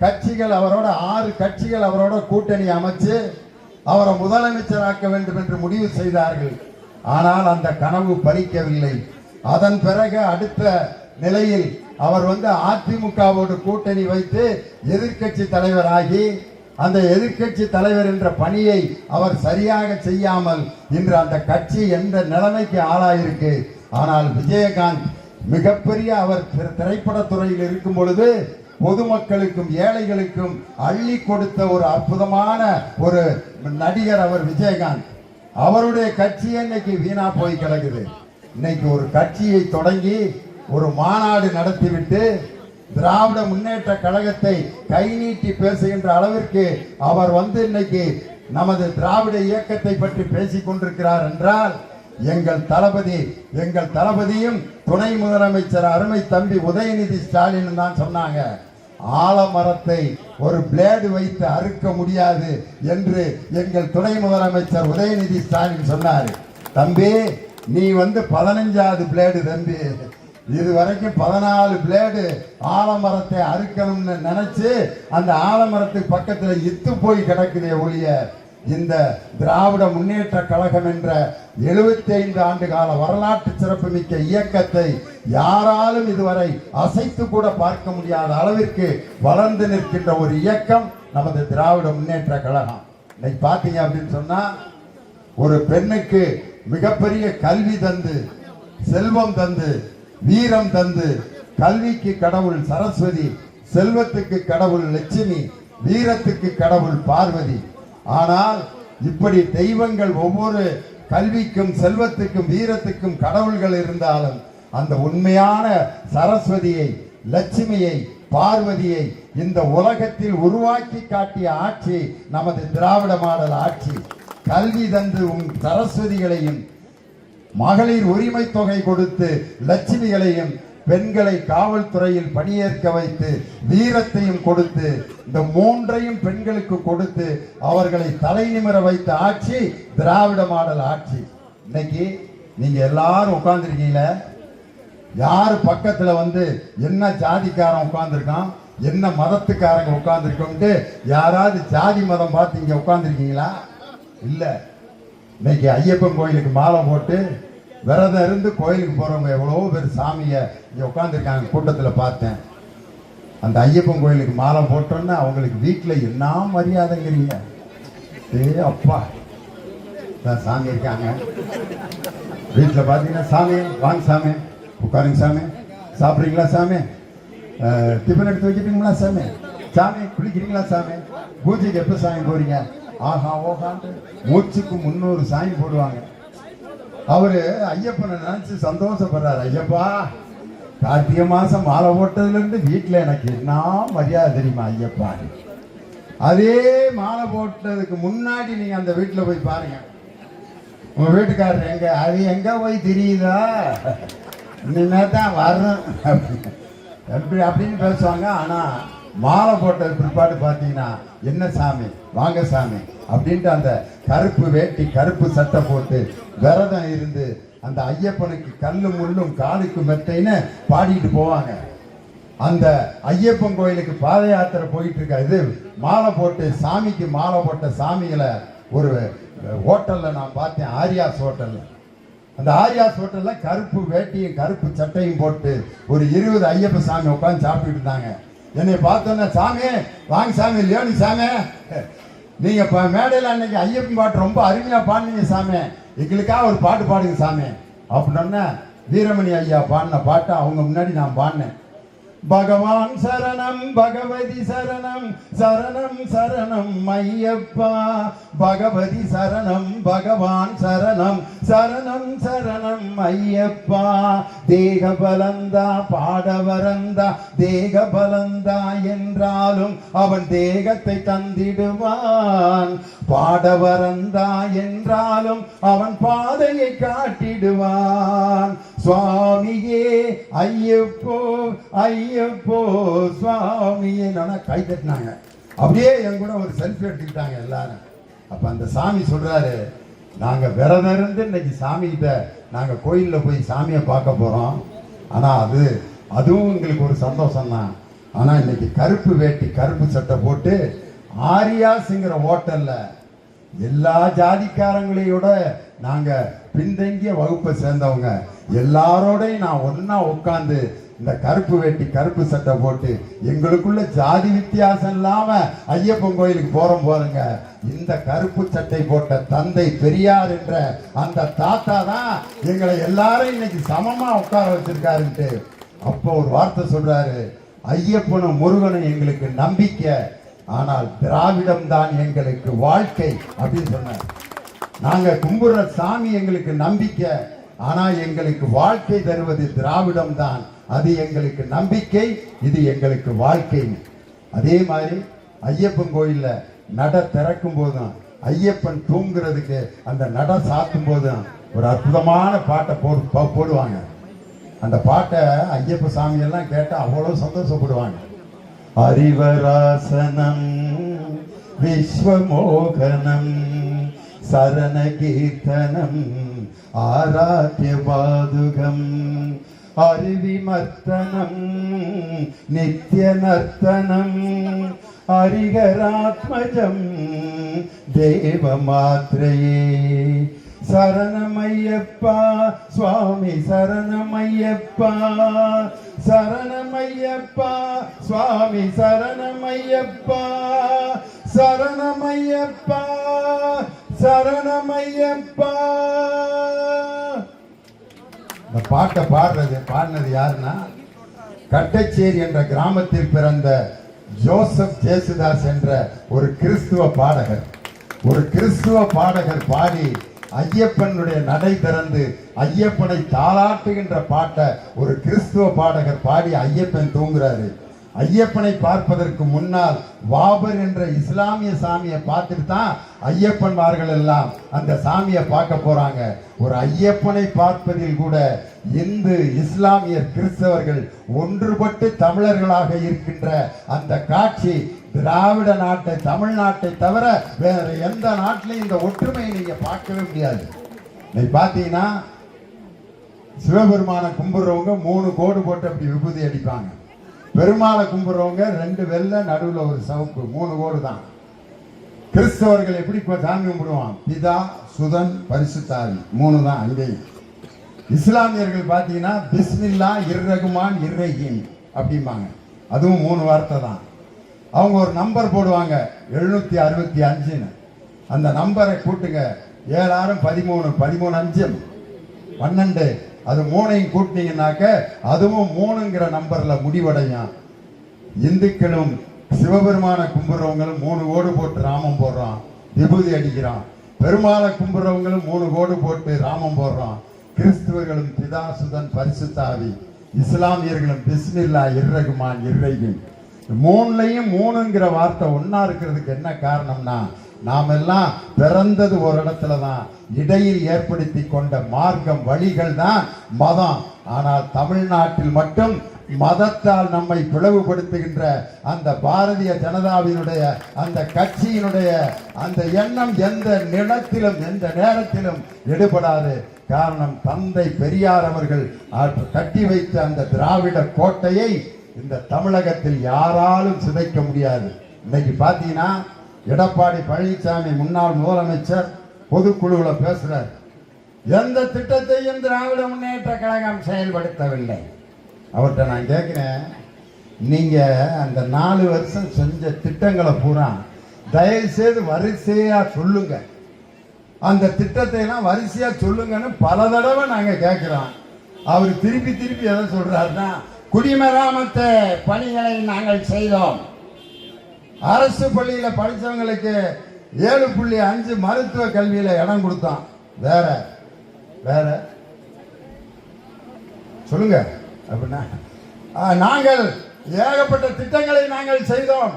கட்சிகள் அவரோட 6 கட்சிகள் அவரோட கூட்டணி அமைச்சு அவரை முதலமைச்சராக்க வேண்டும் என்று முடிவு செய்தார்கள். ஆனால் அந்த கனவு பலிக்கவில்லை. அதன் பிறகு அடுத்த நிலையில் அவர் வந்து அதிமுகவோடு கூட்டணி வைத்து எதிர்க்கட்சி தலைவராகி அந்த எதிர்க்கட்சி தலைவர் என்ற பணியை அவர் சரியாக செய்யாமல் இன்று அந்த கட்சி எந்த நிலைமைக்கு ஆளாயிருக்கு. ஆனால் விஜயகாந்த் மிகப்பெரிய அவர் திரைப்படத்துறையில் இருக்கும் பொழுது பொதுமக்களுக்கும் ஏழைகளுக்கும் அள்ளி கொடுத்த ஒரு அற்புதமான ஒரு நடிகர் அவர் விஜயகாந்த். அவருடைய கட்சியை இன்னைக்கு வீணா போய் கிடக்குது. இன்னைக்கு ஒரு கட்சியை தொடங்கி ஒரு மாநாடு நடத்திவிட்டு திராவிட முன்னேற்ற கழகத்தை கை நீட்டி பேசுகின்ற அளவிற்கு அவர் இன்னைக்கு நமது திராவிட இயக்கத்தை பற்றி பேசிக் கொண்டிருக்கிறார் என்றால் எங்கள் தளபதியும் துணை முதலமைச்சர் அருமை தம்பி உதயநிதி ஸ்டாலின் தான் சொன்னாங்க. ஆலமரத்தை ஒரு பிளேடு வைத்து அறுக்க முடியாது என்று எங்கள் துணை முதலமைச்சர் உதயநிதி ஸ்டாலின் சொன்னார். தம்பி நீ 15வது பிளேடு தம்பி, இதுவரைக்கும் 14 பிளேடு ஆலமரத்தை அறுக்கணும்னு நினைச்சு அந்த ஆலமரத்துக்கு பக்கத்தில் இத்து போய் கிடக்குதே ஒழிய இந்த திராவிட முன்னேற்ற கழகம் என்ற 75 ஆண்டு கால வரலாற்று சிறப்புமிக்க இயக்கத்தை யாராலும் இதுவரை அசைத்து கூட பார்க்க முடியாத அளவிற்கு வளர்ந்து நிற்கின்ற ஒரு இயக்கம் நமது திராவிட முன்னேற்ற கழகம். இன்னைக்கு பார்த்தீங்க அப்படின்னு சொன்னா ஒரு பெண்ணுக்கு மிகப்பெரிய கல்வி தந்து, செல்வம் தந்து, வீரம் தந்து, கல்விக்கு கடவுள் சரஸ்வதி, செல்வத்துக்கு கடவுள் லட்சுமி, வீரத்துக்கு கடவுள் பார்வதி. ஆனால் இப்படி தெய்வங்கள் ஒவ்வொரு கல்விக்கும் செல்வத்துக்கும் வீரத்துக்கும் கடவுள்கள் இருந்தாலும் அந்த உண்மையான சரஸ்வதியை, லட்சுமியை, பார்வதியை இந்த உலகத்தில் உருவாக்கி காட்டிய ஆட்சி நமது திராவிட மாடல் ஆட்சி. கல்வி தந்து சரஸ்வதிகளையும், மகளிர் உரிமை தொகை கொடுத்து லட்சுமிகளையும், பெண்களை காவல்துறையில் பணியேற்க வைத்து வீரத்தையும் கொடுத்து, இந்த 3ஐயும் பெண்களுக்கு கொடுத்து அவர்களை தலை நிமிர வைத்த ஆட்சி திராவிட மாடல் ஆட்சி. இன்னைக்கு நீங்க எல்லாரும் உட்கார்ந்துருக்கீங்கள, யாரு பக்கத்துல என்ன ஜாதிக்காரன் உட்கார்ந்துருக்கான், என்ன மதத்துக்காரங்க உட்கார்ந்துருக்கோம்ட்டு யாராவது ஜாதி மதம் பார்த்து இங்க உட்கார்ந்துருக்கீங்களா? இல்ல. இன்னைக்கு ஐயப்பன் கோயிலுக்கு மாலை போட்டு விரதம் இருந்து கோயிலுக்கு போறவங்க எவ்வளவோ பேர் சாமியை இங்க உட்காந்துருக்காங்க. கூட்டத்தில் பார்த்தேன். அந்த ஐயப்பன் கோயிலுக்கு மாலை போட்டோன்னா அவங்களுக்கு வீட்டில் என்ன மரியாதைங்கிறீங்க? அப்பா சாமி இருக்காங்க வீட்டில் பார்த்தீங்கன்னா, சாமி வாங்க சாமி, உட்காருங்க சாமி, சாப்பிட்றீங்களா சாமி, டிஃபன் எடுத்து வைக்கிறீங்களா சாமி, சாமி குளிக்கிறீங்களா சாமி, பூஜைக்கு எப்போ சாமி போறீங்க, ஆஹா ஓஹான்ட்டு மூச்சுக்கு 300 சாமி போடுவாங்க. அவரு ஐயப்பனை நினைச்சு சந்தோஷப்படுறாரு. ஐயப்பா கார்த்திகை மாசம் மாலை போட்டதுல இருந்து வீட்டுல எனக்கு என்ன மரியாதை தெரியுமா ஐயப்பா. அதே மாலை போட்டதுக்கு முன்னாடி நீங்க அந்த வீட்டுல போய் பாருங்க, உங்க வீட்டுக்காரர் எங்க, அது எங்க போய் தெரியுதா, இனிமேதான் வரணும் எப்படி அப்படின்னு பேசுவாங்க. ஆனா மாலை போட்டது பிற்பாடு பார்த்தீங்கன்னா, என்ன சாமி வாங்க சாமி அப்படின்ட்டு அந்த கருப்பு வேட்டி கருப்பு சட்டை போட்டு விரதம் இருந்து அந்த ஐயப்பனுக்கு கல்லு முள்ளும் காலுக்கு மெத்தைன்னு பாடிட்டு போவாங்க. அந்த ஐயப்பன் கோயிலுக்கு பாத யாத்திரை போயிட்டு இருக்க இது மாலை போட்டு சாமிக்கு மாலை போட்ட சாமிகளை ஒரு ஹோட்டல்ல நான் பார்த்தேன், ஆரியாஸ் ஹோட்டல்ல. அந்த ஆரியாஸ் ஹோட்டல்ல கருப்பு வேட்டியும் கருப்பு சட்டையும் போட்டு ஒரு 20 ஐயப்ப சாமி உட்காந்து சாப்பிட்டுட்டு இருந்தாங்க. என்னை பார்த்தோன்னே, சாமி வாங்க சாமி, லியோனி சாமி, நீங்க மேடையில் அன்னைக்கு ஐயப்பன் பாட்டு ரொம்ப அருமையா பாடுனீங்க சாமி, எங்களுக்காக ஒரு பாட்டு பாடுங்க சாமி அப்படின்னா, வீரமணி ஐயா பாடின பாட்டை அவங்க முன்னாடி நான் பாடினேன். பகவான் சரணம் பகவதி சரணம் சரணம் சரணம் ஐயப்பா, பகவதி சரணம் பகவான் சரணம் சரணம் சரணம் ஐயப்பா, தேக பலந்தா பாடவரந்தா தேக பலந்தா என்றாலும் அவன் தேகத்தை தந்திடுவான், பாடவரந்தா என்றாலும் அவன் பாதையை காட்டிடுவான், சுவாமியே ஐயப்போ ஐயப்போ சுவாமியே. கை தட்டினாங்க, அப்படியே என் கூட ஒரு செல்ஃபி எடுத்துக்கிட்டாங்க எல்லாரும். அப்ப அந்த சாமி சொல்றாரு, நாங்க விரதம் இருந்து இன்னைக்கு சாமி கிட்ட நாங்க கோயில்ல போய் சாமியை பார்க்க போறோம். ஆனா அதுவும் எங்களுக்கு ஒரு சந்தோஷம் தான். ஆனா இன்னைக்கு கருப்பு வேட்டி கருப்பு சட்டை போட்டு ஆரியாஸ்ங்கிற ஹோட்டல்ல எல்லா ஜாதிக்காரங்களையோட நாங்க பின்தங்கிய வகுப்பை சேர்ந்தவங்க எல்லாரோடையும் நான் ஒன்னா உட்காந்து இந்த கருப்பு வேட்டி கருப்பு சட்டை போட்டு எங்களுக்குள்ள ஜாதி வித்தியாசம் இல்லாம ஐயப்பன் கோயிலுக்கு போறோங்க. இந்த கருப்பு சட்டை போட்ட தந்தை பெரியார் என்ற அந்த தாத்தா தான் எங்களை எல்லாரும் இன்னைக்கு சமமா உட்கார வச்சிருக்காருன்ட்டு. அப்போ ஒரு வார்த்தை சொல்றாரு, ஐயப்பனும் முருகனும் எங்களுக்கு நம்பிக்கை, ஆனால் திராவிடம் தான் எங்களுக்கு வாழ்க்கை அப்படின்னு சொன்னார். நாங்க கும்பிடுற சாமி எங்களுக்கு நம்பிக்கை, ஆனா எங்களுக்கு வாழ்க்கை தருவது திராவிடம் தான் அது எங்களுக்கு நம்பிக்கை, இது எங்களுக்கு வாழ்க்கை. அதே மாதிரி ஐயப்பன் கோயில்ல நட திறக்கும் போதும் ஐயப்பன் தூங்குறதுக்கு அந்த நட சாத்தும் போதும் ஒரு அற்புதமான பாட்டை போடுவாங்க. அந்த பாட்டை ஐயப்ப சாமி எல்லாம் கேட்டா அவ்வளவு சந்தோஷப்படுவாங்க. அறிவராசனம் விஸ்வமோகனம் சரண கீர்த்தனம் ஆராத்திய பாதுகம் அருவிமர்த்தனம் நித்ய நர்த்தனம் ஹரிகராத்மஜம் தேவமாத்ரயே சரணமையப்பா சுவாமி சரணமையப்பா சரணமையப்பா சுவாமி சரணமையப்பா சரணமையப்பா சரணமையப்பா. இந்த பாட்டை பாடினது யாருன்னா கட்டச்சேரி என்ற கிராமத்தில் பிறந்த ஜோசப் ஜேசுதாஸ் என்ற ஒரு கிறிஸ்துவ பாடகர் பாடி ஐயப்பனுடைய நடை திறந்து ஐயப்பனை தாளாட்டுகின்ற பாட்டை ஒரு கிறிஸ்துவ பாடகர் பாடி ஐயப்பன் தூங்குறாரு. ஐயப்பனை பார்ப்பதற்கு முன்னால் வாபர் என்ற இஸ்லாமிய சாமியை பார்த்துட்டு தான் ஐயப்பன்மார்கள் எல்லாம் அந்த சாமியை பார்க்க போறாங்க. ஒரு ஐயப்பனை பார்ப்பதில் கூட இந்து இஸ்லாமியர் கிறிஸ்தவர்கள் ஒன்றுபட்டு தமிழர்களாக இருக்கின்ற அந்த காட்சி திராவிட நாட்டை தமிழ்நாட்டை தவிர வேற எந்த நாட்டிலையும் இந்த ஒற்றுமையை நீங்க பார்க்கவே முடியாது. நீங்க பார்த்தீங்கன்னா சிவபெருமான கும்பிடுறவங்க 3 கோடு போட்டு அப்படி விபூதி அடிப்பாங்க. பெருமாளை கும்பிடுறவங்க 2 வெள்ளை நடுவில் ஒரு சிவப்பு 3 கோடு தான். கிறிஸ்தவர்கள் எப்படி சாமி கும்பிடுவான்? பிதா சுதன் பரிசுத்தாவி 3 தான் அங்கேயும். இஸ்லாமியர்கள் பார்த்தீங்கன்னா பிஸ்மில்லா இர்ரகுமான் இர்ரஹீம் அப்படிம்பாங்க. அதுவும் 3 வார்த்தை தான். அவங்க ஒரு நம்பர் போடுவாங்க 765. அந்த நம்பரை கூட்டுங்க 7 13 13 5 12. அது 3ஐயும் கூட்டினீங்கன்னாக்க அதுவும் 3ங்கிற நம்பர்ல முடிவடையும். இந்துக்களும் சிவபெருமான கும்பிடுறவங்களும் 3 கோடு போட்டு ராமம் போடுறான், விபூதி அடிக்கிறான். பெருமாளை கும்பிடுறவங்களும் 3 கோடு போட்டு ராமம் போடுறான். கிறிஸ்துவர்களும் பிதாசுதன் பரிசுத்தாவி, இஸ்லாமியர்களும் பிஸ்மில்லா இர்ரகுமான் இர்ரஹீம். 3லையும் 3ங்கிற வார்த்தை ஒன்னா இருக்கிறதுக்கு என்ன காரணம்னா நாம் எல்லாம் பிறந்தது ஒரு இடத்துல தான், இடையில் ஏற்படுத்தி கொண்ட மார்க்கம் வழிகள் தான் மதம். ஆனால் தமிழ்நாட்டில் மட்டும் மதத்தால் நம்மை பிளவுபடுத்துகின்ற அந்த பாரதிய ஜனதாவினுடைய அந்த கட்சியினுடைய அந்த எண்ணம் எந்த நிலத்திலும் எந்த நேரத்திலும் எடுபடாது. காரணம் தந்தை பெரியார் அவர்கள் கட்டி வைத்த அந்த திராவிட கோட்டையை இந்த தமிழகத்தில் யாராலும் சிதைக்க முடியாது. இன்னைக்கு பார்த்தீங்கன்னா எடப்பாடி பழனிசாமி முன்னாள் முதலமைச்சர் பொதுக்குழுல பேசுறார். எந்த திட்டத்தையும் திராவிட முன்னேற்ற கழகம் செயல்படுத்தவில்லை. அவர்கிட்ட நான் கேட்கிறேன், நீங்க அந்த 4 வருஷம் செஞ்ச திட்டங்களை பூரா தயவு செய்து வரிசையா சொல்லுங்க. அந்த திட்டத்தை எல்லாம் வரிசையா சொல்லுங்கன்னு பல தடவை நாங்க கேட்கிறோம். அவர் திருப்பி எதை சொல்றாருன்னா, குடிமராமத்து பணிகளை நாங்கள் செய்தோம், அரசு பள்ளியில படித்தவங்களுக்கு 7.5 மருத்துவ கல்வியில இடம் கொடுத்தோம். வேற வேற சொல்லுங்க அப்படின்னா, நாங்கள் ஏகப்பட்ட திட்டங்களை நாங்கள் செய்தோம்,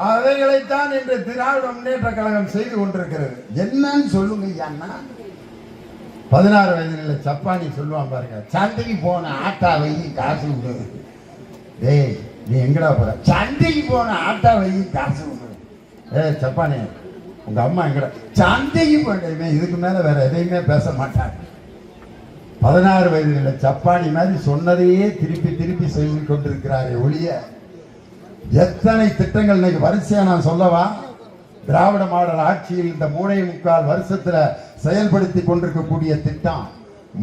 அவைகளைத்தான் இன்று திராவிட முன்னேற்ற கழகம் செய்து கொண்டிருக்கிறது. என்னன்னு சொல்லுங்க ஐயான்னா. 16 வயதுல சப்பானி சொல்லுவான் பாருங்க, சந்தைக்கு போன ஆட்டா வை காசு விடுது. டேய் நீ எங்கடா போற? சந்தைக்கு போன ஆட்டா வை காசு விடுது. சப்பானி உங்க அம்மா எங்கடா? சந்தைக்கு போன. இதுக்கு மேல வேற எதையுமே பேச மாட்டாங்க. 16 வயதுல சப்பானி மாதிரி சொன்னதையே திருப்பி சொல்லி கொண்டிருக்கிறாரே ஒழிய எத்தனை திட்டங்கள் இன்னைக்கு வரிசையா நான் சொல்லவா? திராவிட மாடல் ஆட்சியில் இந்த 3.25 வருஷத்துல செயல்படுத்தி கொண்டிருக்கக்கூடிய திட்டம்,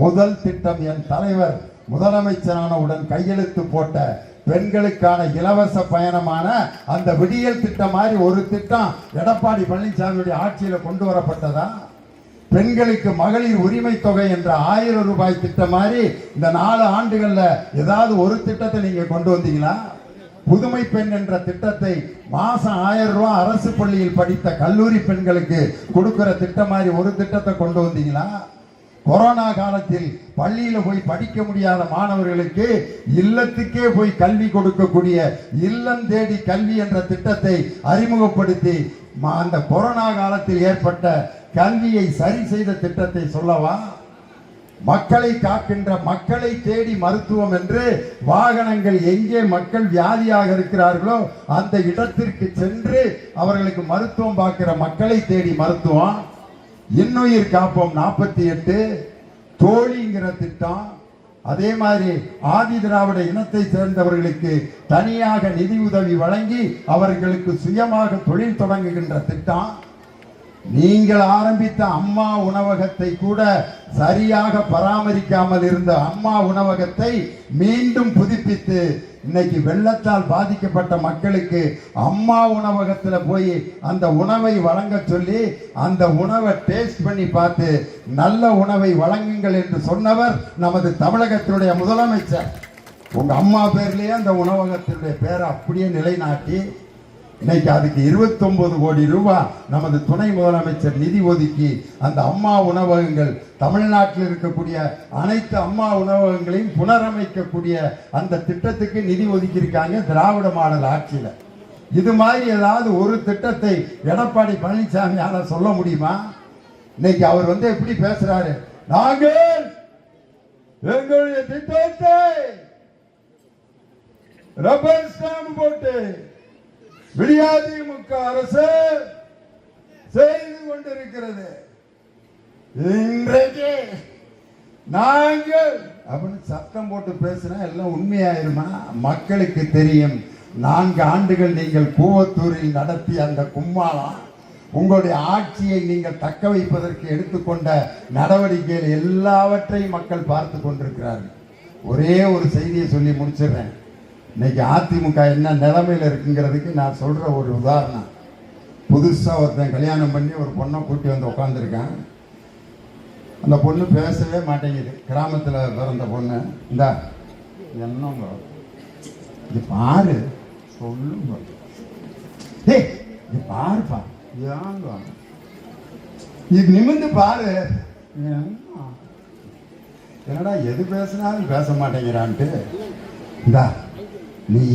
முதல் திட்டம் என் தலைவர் முதலமைச்சரானவுடன் கையெழுத்து போட்ட பெண்களுக்கான இலவச பயணமான அந்த விடியல் திட்டம் மாதிரி ஒரு திட்டம் எடப்பாடி பழனிசாமியுடைய ஆட்சியில கொண்டு வரப்பட்டதா? பெண்களுக்கு மகளிர் உரிமை தொகை என்ற 1000 ரூபாய் திட்டம் மாதிரி இந்த 4 ஆண்டுகள்ல ஏதாவது ஒரு திட்டத்தை நீங்க கொண்டு வந்தீங்களா? புதுமை பெண் என்ற திட்டத்தை மாசம் 1000 ரூபாய் அரசு பள்ளியில் படித்த கல்லூரி பெண்களுக்கு கொடுக்கிற திட்டம் மாதிரி ஒரு திட்டத்தை கொண்டு வந்தீங்களா? கொரோனா காலத்தில் பள்ளியில போய் படிக்க முடியாத மாணவர்களுக்கு இல்லத்துக்கே போய் கல்வி கொடுக்கக்கூடிய இல்லம் தேடி கல்வி என்ற திட்டத்தை அறிமுகப்படுத்தி அந்த கொரோனா காலத்தில் ஏற்பட்ட கல்வியை சரி செய்த திட்டத்தை சொல்லவா? மக்களை காக்கின்ற மக்களை தேடி மருத்துவம் என்று வாகனங்கள் எங்கே மக்கள் வியாதியாக இருக்கிறார்களோ அந்த இடத்திற்கு சென்று அவர்களுக்கு மருத்துவம் பார்க்கிற மக்களை தேடி மருத்துவம். இன்னுயிர் காப்போம் 48 தோழிங்கிற திட்டம். அதே மாதிரி ஆதி திராவிட இனத்தை சேர்ந்தவர்களுக்கு தனியாக நிதி உதவி வழங்கி அவர்களுக்கு சுயமாக தொழில் தொடங்குகின்ற திட்டம். நீங்கள் ஆரம்பித்த அம்மா உணவகத்தை கூட சரியாக பராமரிக்காமல் இருந்த அம்மா உணவகத்தை மீண்டும் புதுப்பித்து இன்னைக்கு வெள்ளத்தால் பாதிக்கப்பட்ட மக்களுக்கு அம்மா உணவகத்தில் போய் அந்த உணவை வழங்க சொல்லி அந்த உணவை டேஸ்ட் பண்ணி பார்த்து நல்ல உணவை வழங்குங்கள் என்று சொன்னவர் நமது தமிழகத்தினுடைய முதலமைச்சர். உங்க அம்மா பேர்லயே அந்த உணவகத்தினுடைய பேரை அப்படியே நிலைநாட்டி இன்னைக்கு அதுக்கு 29 கோடி ரூபாய் நமது துணை முதலமைச்சர் நிதி ஒதுக்கி அந்த அம்மா உணவகங்கள் தமிழ்நாட்டில் இருக்கக்கூடிய அனைத்து அம்மா உணவகங்களையும் புனரமைக்கக்கூடிய அந்த திட்டத்துக்கு நிதி ஒதுக்கி இருக்காங்க திராவிட மாடல் ஆட்சியில். இது மாதிரி ஏதாவது ஒரு திட்டத்தை எடப்பாடி பழனிசாமியால சொல்ல முடியுமா? இன்னைக்கு அவர் எப்படி பேசுறாரு, நாங்கள் எங்களுடைய திட்டத்தை ரப்பர் ஸ்டாம்ப் போட்டு விடியாதிமுக அரசு செய்து கொண்டிருக்கிறது. இன்றைக்கு நாங்கள் அப்படின்னு சத்தம் போட்டு பேசினா எல்லாம் உண்மையாயிருமா? மக்களுக்கு தெரியும். 4 ஆண்டுகள் நீங்கள் கூவத்தூரில் நடத்திய அந்த கும்மாளம் உங்களுடைய ஆட்சியை நீங்கள் தக்க வைப்பதற்கு எடுத்துக்கொண்ட நடவடிக்கைகள் எல்லாவற்றையும் மக்கள் பார்த்து கொண்டிருக்கிறார்கள். ஒரே ஒரு செய்தியை சொல்லி முடிச்சிடுறேன். இன்னைக்கு அதிமுக என்ன நிலைமையில் இருக்குங்கிறதுக்கு நான் சொல்ற ஒரு உதாரணம். புதுசா ஒருத்தன் கல்யாணம் பண்ணி ஒரு பொண்ணை கூட்டி வந்து உட்காந்துருக்கான். அந்த பொண்ணு பேசவே மாட்டேங்குது. கிராமத்தில் பிறந்த பொண்ணு. இந்த என்னங்க இது பாரு சொல்லுங்க, இது பாருப்பா, ஏங்க இது நிமிந்து பாரு, என்னடா எது பேசினாலும் பேச மாட்டேங்கிறான்ட்டு, இந்தா நீ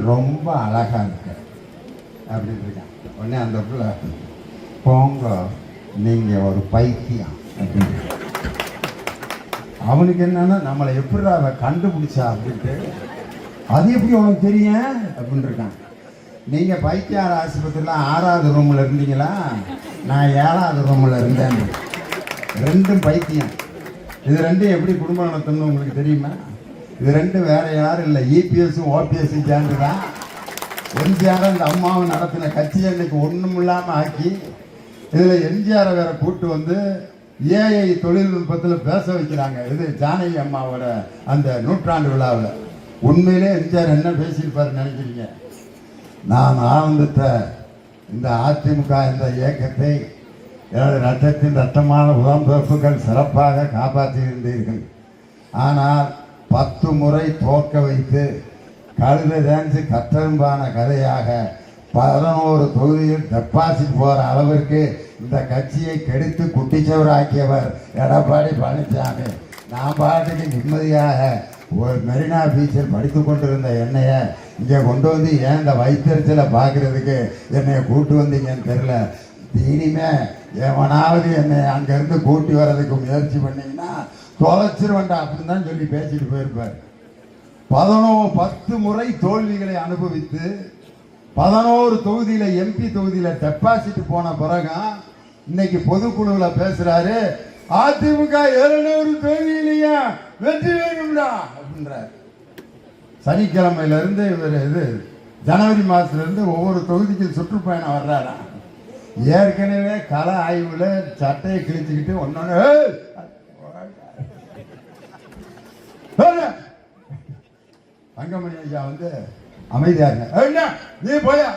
ரொம்ப அழகா இருக்க அப்படின்னு இருக்கான். உடனே அந்த பிள்ளை போங்க நீங்க ஒரு பைத்தியம் அப்படின்னு. அவனுக்கு என்னன்னா நம்மளை எப்படி அவ கண்டுபிடிச்சா அப்படின்ட்டு, அது எப்படி உனக்கு தெரியும் அப்படின்னு இருக்கான். நீங்க பைத்தியார ஆஸ்பத்திரியில் 6வது ரூம்ல இருந்தீங்களா, நான் 7வது ரூம்ல இருந்தேன். 2ம் பைத்தியம். இது 2 எப்படி குடும்பம் நடத்தணும்னு உங்களுக்கு தெரியுமா? இது 2 வேற யாரும் இல்லை, இபிஎஸும் ஓபிஎஸும் சேர்ந்துதான் எம்ஜிஆர் இந்த அம்மாவை நடத்தின கட்சியை இன்னைக்கு ஒன்றும் இல்லாமல் ஆக்கி இதில் எம்ஜிஆரை வேற கூட்டு வந்து ஏஐ தொழில்நுட்பத்தில் பேச வைக்கிறாங்க. இது ஜானகி அம்மாவோட அந்த 100ஆண்டு விழாவில். உண்மையிலே எம்ஜிஆர் என்ன பேசியிருப்பாரு நினைக்கிறீங்க? நான் ஆரம்பித்த இந்த அதிமுக இந்த இயக்கத்தை எனது ரத்தத்தின் ரத்தமான உடம்பிறப்புகள் சிறப்பாக காப்பாற்றி இருந்தீர்கள். ஆனால் 10 முறை தோற்க வைத்து கழுதை டான்ஸு கட்டரும்பான கதையாக 11 தொகுதியில் டெபாசிட் போகிற அளவிற்கு இந்த கட்சியை கெடுத்து குட்டிச்சவராக்கியவர் எடப்பாடி பழனிசாமி. நான் பாட்டுக்கு நிம்மதியாக ஒரு மெரினா பீச்சில் படித்து கொண்டிருந்த என்னைய இங்கே கொண்டு வந்து ஏன் இந்த வயிற்றுச்சலை பார்க்கறதுக்கு என்னைய கூட்டு வந்தீங்கன்னு தெரியல. இனிமே எவனாவது என்னை அங்கேருந்து கூட்டி வர்றதுக்கு முயற்சி பண்ணீங்கன்னா தொலைச்சிருவேண்டா அப்படின்னு தான் சொல்லி பேசிட்டு போயிருப்பார். 10 முறை தோல்விகளை அனுபவித்து 11 தொகுதியில எம்பி தொகுதியில டெபாசிட் போன பிறகு இன்னைக்கு பொதுக்குழுவில் பேசுறாரு, அதிமுக 200 தொகுதியிலேயே வெற்றி வேணும்டா அப்படின்றார். சனிக்கிழமையில இருந்து இவர் ஜனவரி மாசத்துல இருந்து ஒவ்வொரு தொகுதிக்கு சுற்றுப்பயணம் வர்றாரா. ஏற்கனவே கள ஆய்வுல சட்டையை கிழிச்சுக்கிட்டு ஒன்னொன்னு தங்கமணி ஐயா அமைதியா இருங்க, நீ போயா.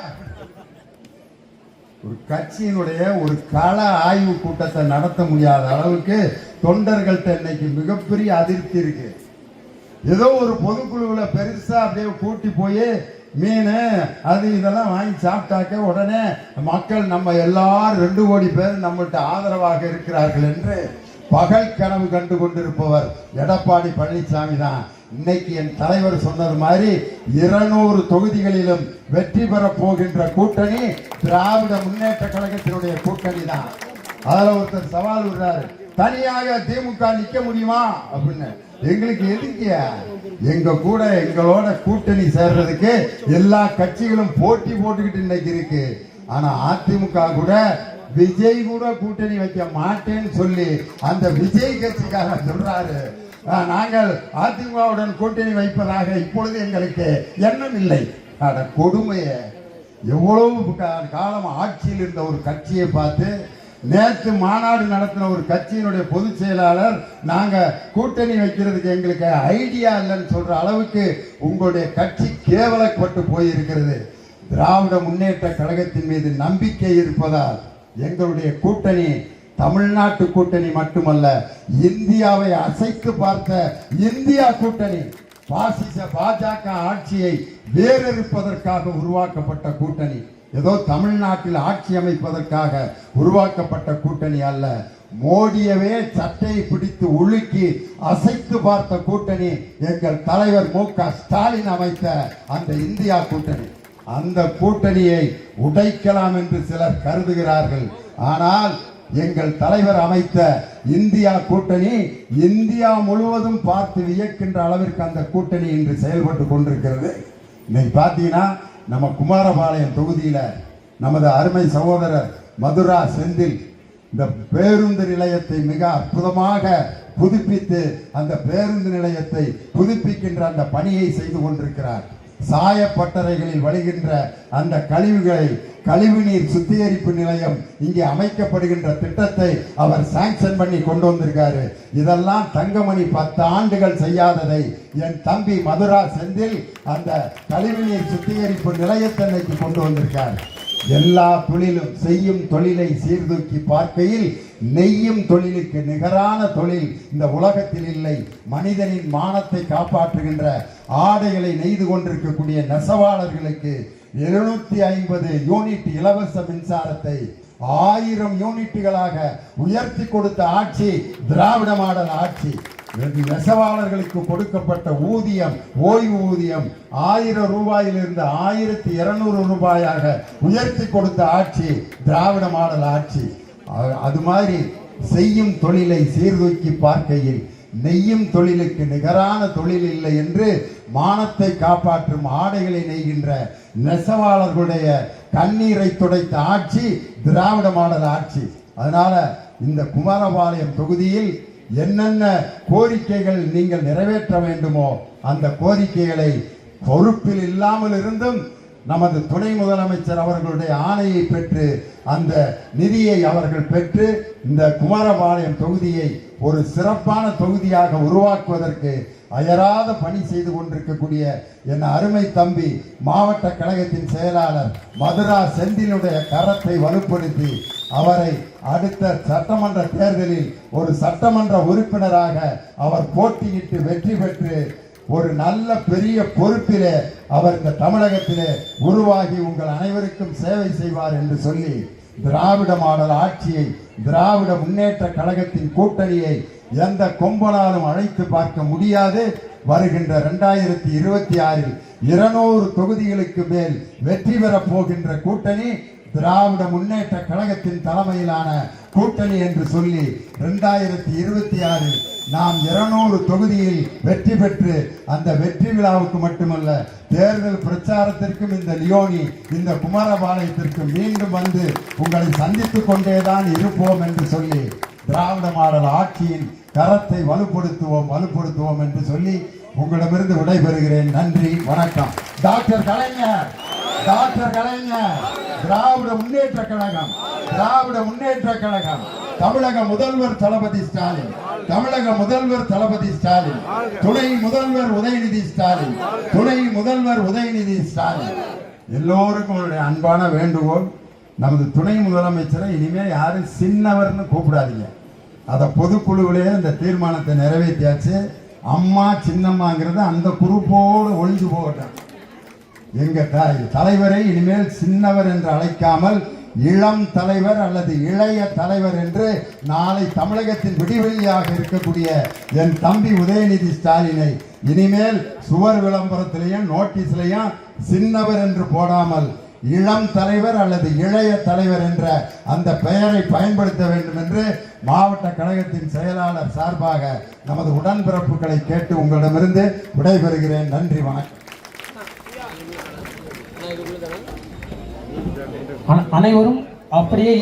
ஒரு கட்சியினுடைய ஒரு கள ஆய்வு கூட்டத்தை நடத்த முடியாத அளவுக்கு தொண்டர்கள்ட்ட இன்னைக்கு மிகப்பெரிய அதிருப்தி இருக்கு. ஏதோ ஒரு பொதுக்குழுவில் பெருசா அப்படியே கூட்டி போய் மீன் அது இதெல்லாம் வாங்கி சாப்பிட்டாக்க உடனே மக்கள் நம்ம எல்லாரும் 2 கோடி பேர் நம்மகிட்ட ஆதரவாக இருக்கிறார்கள் என்று பகல் கனவு கண்டு கொண்டிருப்பவர் எடப்பாடி பழனிசாமி தான். இன்னைக்கு என் தலைவர் சொன்னது மாதிரி 200 தொகுதிகளிலும் வெற்றி பெற போகின்ற கூட்டணி திராவிட முன்னேற்ற கழகத்தினுடைய கூட்டணி தான். அதுல ஒருத்தர் சவால் விடுறாரு, தனியாக திமுக நிக்க முடியுமா அப்படின்னு. எங்களுக்கு எதுக்கு? எங்களோட கூட்டணி சேர்றதுக்கு எல்லா கட்சிகளும் போட்டி போட்டுக்கிட்டு இன்னைக்கு இருக்கு. ஆனா அதிமுக கூட விஜய் கூட கூட்டணி வைக்க மாட்டேன்னு சொல்லி அந்த விஜய் கட்சிக்காக சொல்றாரு, நாங்கள் அதிமுகவுடன் கூட்டணி வைப்பதாக இப்பொழுது எங்களுக்கு எண்ணம் இல்லை. கொடுமைய எவ்வளவு காலம் ஆட்சியில் இருந்த ஒரு கட்சியை பார்த்து நேற்று மாநாடு நடத்தின ஒரு கட்சியினுடைய பொதுச் செயலாளர் நாங்க கூட்டணி வைக்கிறதுக்கு எங்களுக்கு ஐடியா இல்லைன்னு சொல்ற அளவுக்கு உங்களுடைய கட்சி கேவலப்பட்டு போயிருக்கிறது. திராவிட முன்னேற்ற கழகத்தின் மீது நம்பிக்கை இருப்பதால் எங்களுடைய கூட்டணி தமிழ்நாட்டு கூட்டணி மட்டுமல்ல, இந்தியாவை அசைத்து பார்த்த இந்தியா கூட்டணி, பாசிச பாஜக ஆட்சியை வேறறுப்பதற்காக உருவாக்கப்பட்ட கூட்டணி. ஏதோ தமிழ்நாட்டில் ஆட்சி அமைப்பதற்காக உருவாக்கப்பட்ட கூட்டணி அல்ல. மோடியவே சட்டையை பிடித்து உலுக்கி அசைத்து பார்த்த கூட்டணி எங்கள் தலைவர் மு.க. ஸ்டாலின் அமைத்த அந்த இந்தியா கூட்டணி. அந்த கூட்டணியை உடைக்கலாம் என்று சிலர் கருதுகிறார்கள். ஆனால் எங்கள் தலைவர் அமைத்த இந்தியா கூட்டணி இந்தியா முழுவதும் பார்த்து வியக்கின்ற அளவிற்கு அந்த கூட்டணி இன்று செயல்பட்டு கொண்டிருக்கிறது. இன்னைக்கு பார்த்தீங்கன்னா நம்ம குமாரபாளையம் தொகுதியில நமது அருமை சகோதரர் மதுரா செந்தில் இந்த பேருந்து நிலையத்தை மிக அற்புதமாக புதுப்பித்து அந்த பேருந்து நிலையத்தை புதுப்பிக்கின்ற அந்த பணியை செய்து கொண்டிருக்கிறார். சாயப்பட்டறைகளில் வழிகின்ற அந்த கழிவுகளை கழிவுநீர் சுத்திகரிப்பு நிலையம் இங்கே அமைக்கப்படுகின்ற திட்டத்தை அவர் சாங்ஷன் பண்ணி கொண்டு வந்திருக்காரு. இதெல்லாம் தங்கமணி 10 ஆண்டுகள் செய்யாததை என் தம்பி மதுரா செந்தில் அந்த கழிவுநீர் சுத்திகரிப்பு நிலையத்தை கொண்டு வந்திருக்கார். எல்லா தொழிலும் செய்யும் தொழிலை சீர்தூக்கி பார்க்கையில் நெய்யும் தொழிலுக்கு நிகரான தொழில் இந்த உலகத்தில் இல்லை. மனிதனின் மானத்தை காப்பாற்றுகின்ற ஆடைகளை நெய்து கொண்டிருக்கக்கூடிய நெசவாளர்களுக்கு 750 யூனிட் இலவச மின்சாரத்தை 1000 யூனிட்டுகளாக உயர்த்தி கொடுத்த ஆட்சி திராவிட மாடல் ஆட்சி. நெசவாளர்களுக்கு கொடுக்கப்பட்ட ஊதியம், ஓய்வு ஊதியம் 1000 ரூபாயிலிருந்து 1200 ரூபாயாக உயர்த்தி கொடுத்த ஆட்சி திராவிட மாடல் ஆட்சி. அது மாதிரி செய்யும் தொழிலை சீர்தூக்கி பார்க்கையில் நெய்யும் தொழிலுக்கு நிகரான தொழில் இல்லை என்று மானத்தை காப்பாற்றும் ஆடைகளை நெய்கின்ற நெசவாளர்களுடைய கண்ணீரை துடைத்த ஆட்சி திராவிட மாடல் ஆட்சி. அதனால இந்த குமாரபாளையம் தொகுதியில் என்னென்ன கோரிக்கைகள் நீங்கள் நிறைவேற்ற வேண்டுமோ அந்த கோரிக்கைகளை பொறுப்பில் இல்லாமல் இருந்தும் நமது துணை முதலமைச்சர் அவர்களுடைய ஆணையை பெற்று அந்த நிதியை அவர்கள் பெற்று இந்த குமாரபாளையம் தொகுதியை ஒரு சிறப்பான தொகுதியாக உருவாக்குவதற்கு அயராத பணி செய்து கொண்டிருக்கக்கூடிய என் அருமை தம்பி மாவட்ட கழகத்தின் செயலாளர் மதுரா செந்திலுடைய கரத்தை வலுப்படுத்தி அவரை அடுத்த சட்டமன்ற தேர்தலில் ஒரு சட்டமன்ற உறுப்பினராக அவர் போட்டியிட்டு வெற்றி பெற்று ஒரு நல்ல பெரிய பொறுப்பிலே அவர் இந்த தமிழகத்திலே உருவாகி உங்கள் அனைவருக்கும் சேவை செய்வார் என்று சொல்லி திராவிட மாடல் ஆட்சியை, திராவிட முன்னேற்ற கழகத்தின் கூட்டணியை எந்த கொம்பனாலும் அழைத்து பார்க்க முடியாது. வருகின்ற 2026 200 தொகுதிகளுக்கு மேல் வெற்றி பெறப் போகின்ற கூட்டணி திராவிட முன்னேற்ற கழகத்தின் தலைமையிலான கூட்டணி என்று சொல்லி 2026 நாம் 200 தொகுதியில் வெற்றி பெற்று அந்த வெற்றி விழாவுக்கு மட்டுமல்ல தேர்தல் பிரச்சாரத்திற்கும் இந்த லியோனி இந்த குமாரபாளையத்திற்கு மீண்டும் வந்து உங்களை சந்தித்துக் கொண்டேதான் இருப்போம் என்று சொல்லி திராவிட மாடல் ஆட்சியின் கரத்தை வலுப்படுத்துவோம் என்று சொல்லி உங்களிடமிருந்து விடைபெறுகிறேன். நன்றி, வணக்கம். டாக்டர் கலைஞர் திராவிட முன்னேற்ற கழகம், திராவிட முன்னேற்ற கழகம், தமிழக முதல்வர் தளபதி ஸ்டாலின், தமிழக முதல்வர் தளபதி ஸ்டாலின், துணை முதல்வர் உதயநிதி ஸ்டாலின், துணை முதல்வர் உதயநிதி ஸ்டாலின். எல்லோருக்கும் உங்களுடைய அன்பான வேண்டுகோள், நமது துணை முதலமைச்சரை இனிமே யாரும் சின்னவர்னு கூப்பிடாதீங்க. அதை பொதுக்குழுவிலேயே இந்த தீர்மானத்தை நிறைவேற்றியாச்சு. அம்மா சின்னம்மாங்கிறது அந்த குரூப்போடு ஒழிஞ்சு போகட்டும். எங்க தலைவரை இனிமேல் சின்னவர் என்று அழைக்காமல் இளம் தலைவர் அல்லது இளைய தலைவர் என்று நாளை தமிழகத்தின் விடிவெளியாக இருக்கக்கூடிய என் தம்பி உதயநிதி ஸ்டாலினை இனிமேல் சுவர் விளம்பரத்திலையும் நோட்டீஸ்லையும் சின்னவர் என்று போடாமல் இளம் தலைவர் அல்லது இளைய தலைவர் என்ற அந்த பெயரை பயன்படுத்த வேண்டும் என்று மாவட்ட கழகத்தின் செயலாளர் சார்பாக நமது உடன்பிறப்புகளை கேட்டு உங்களிடமிருந்து விடைபெறுகிறேன். நன்றி, வணக்கம். அனைவரும் அப்படியே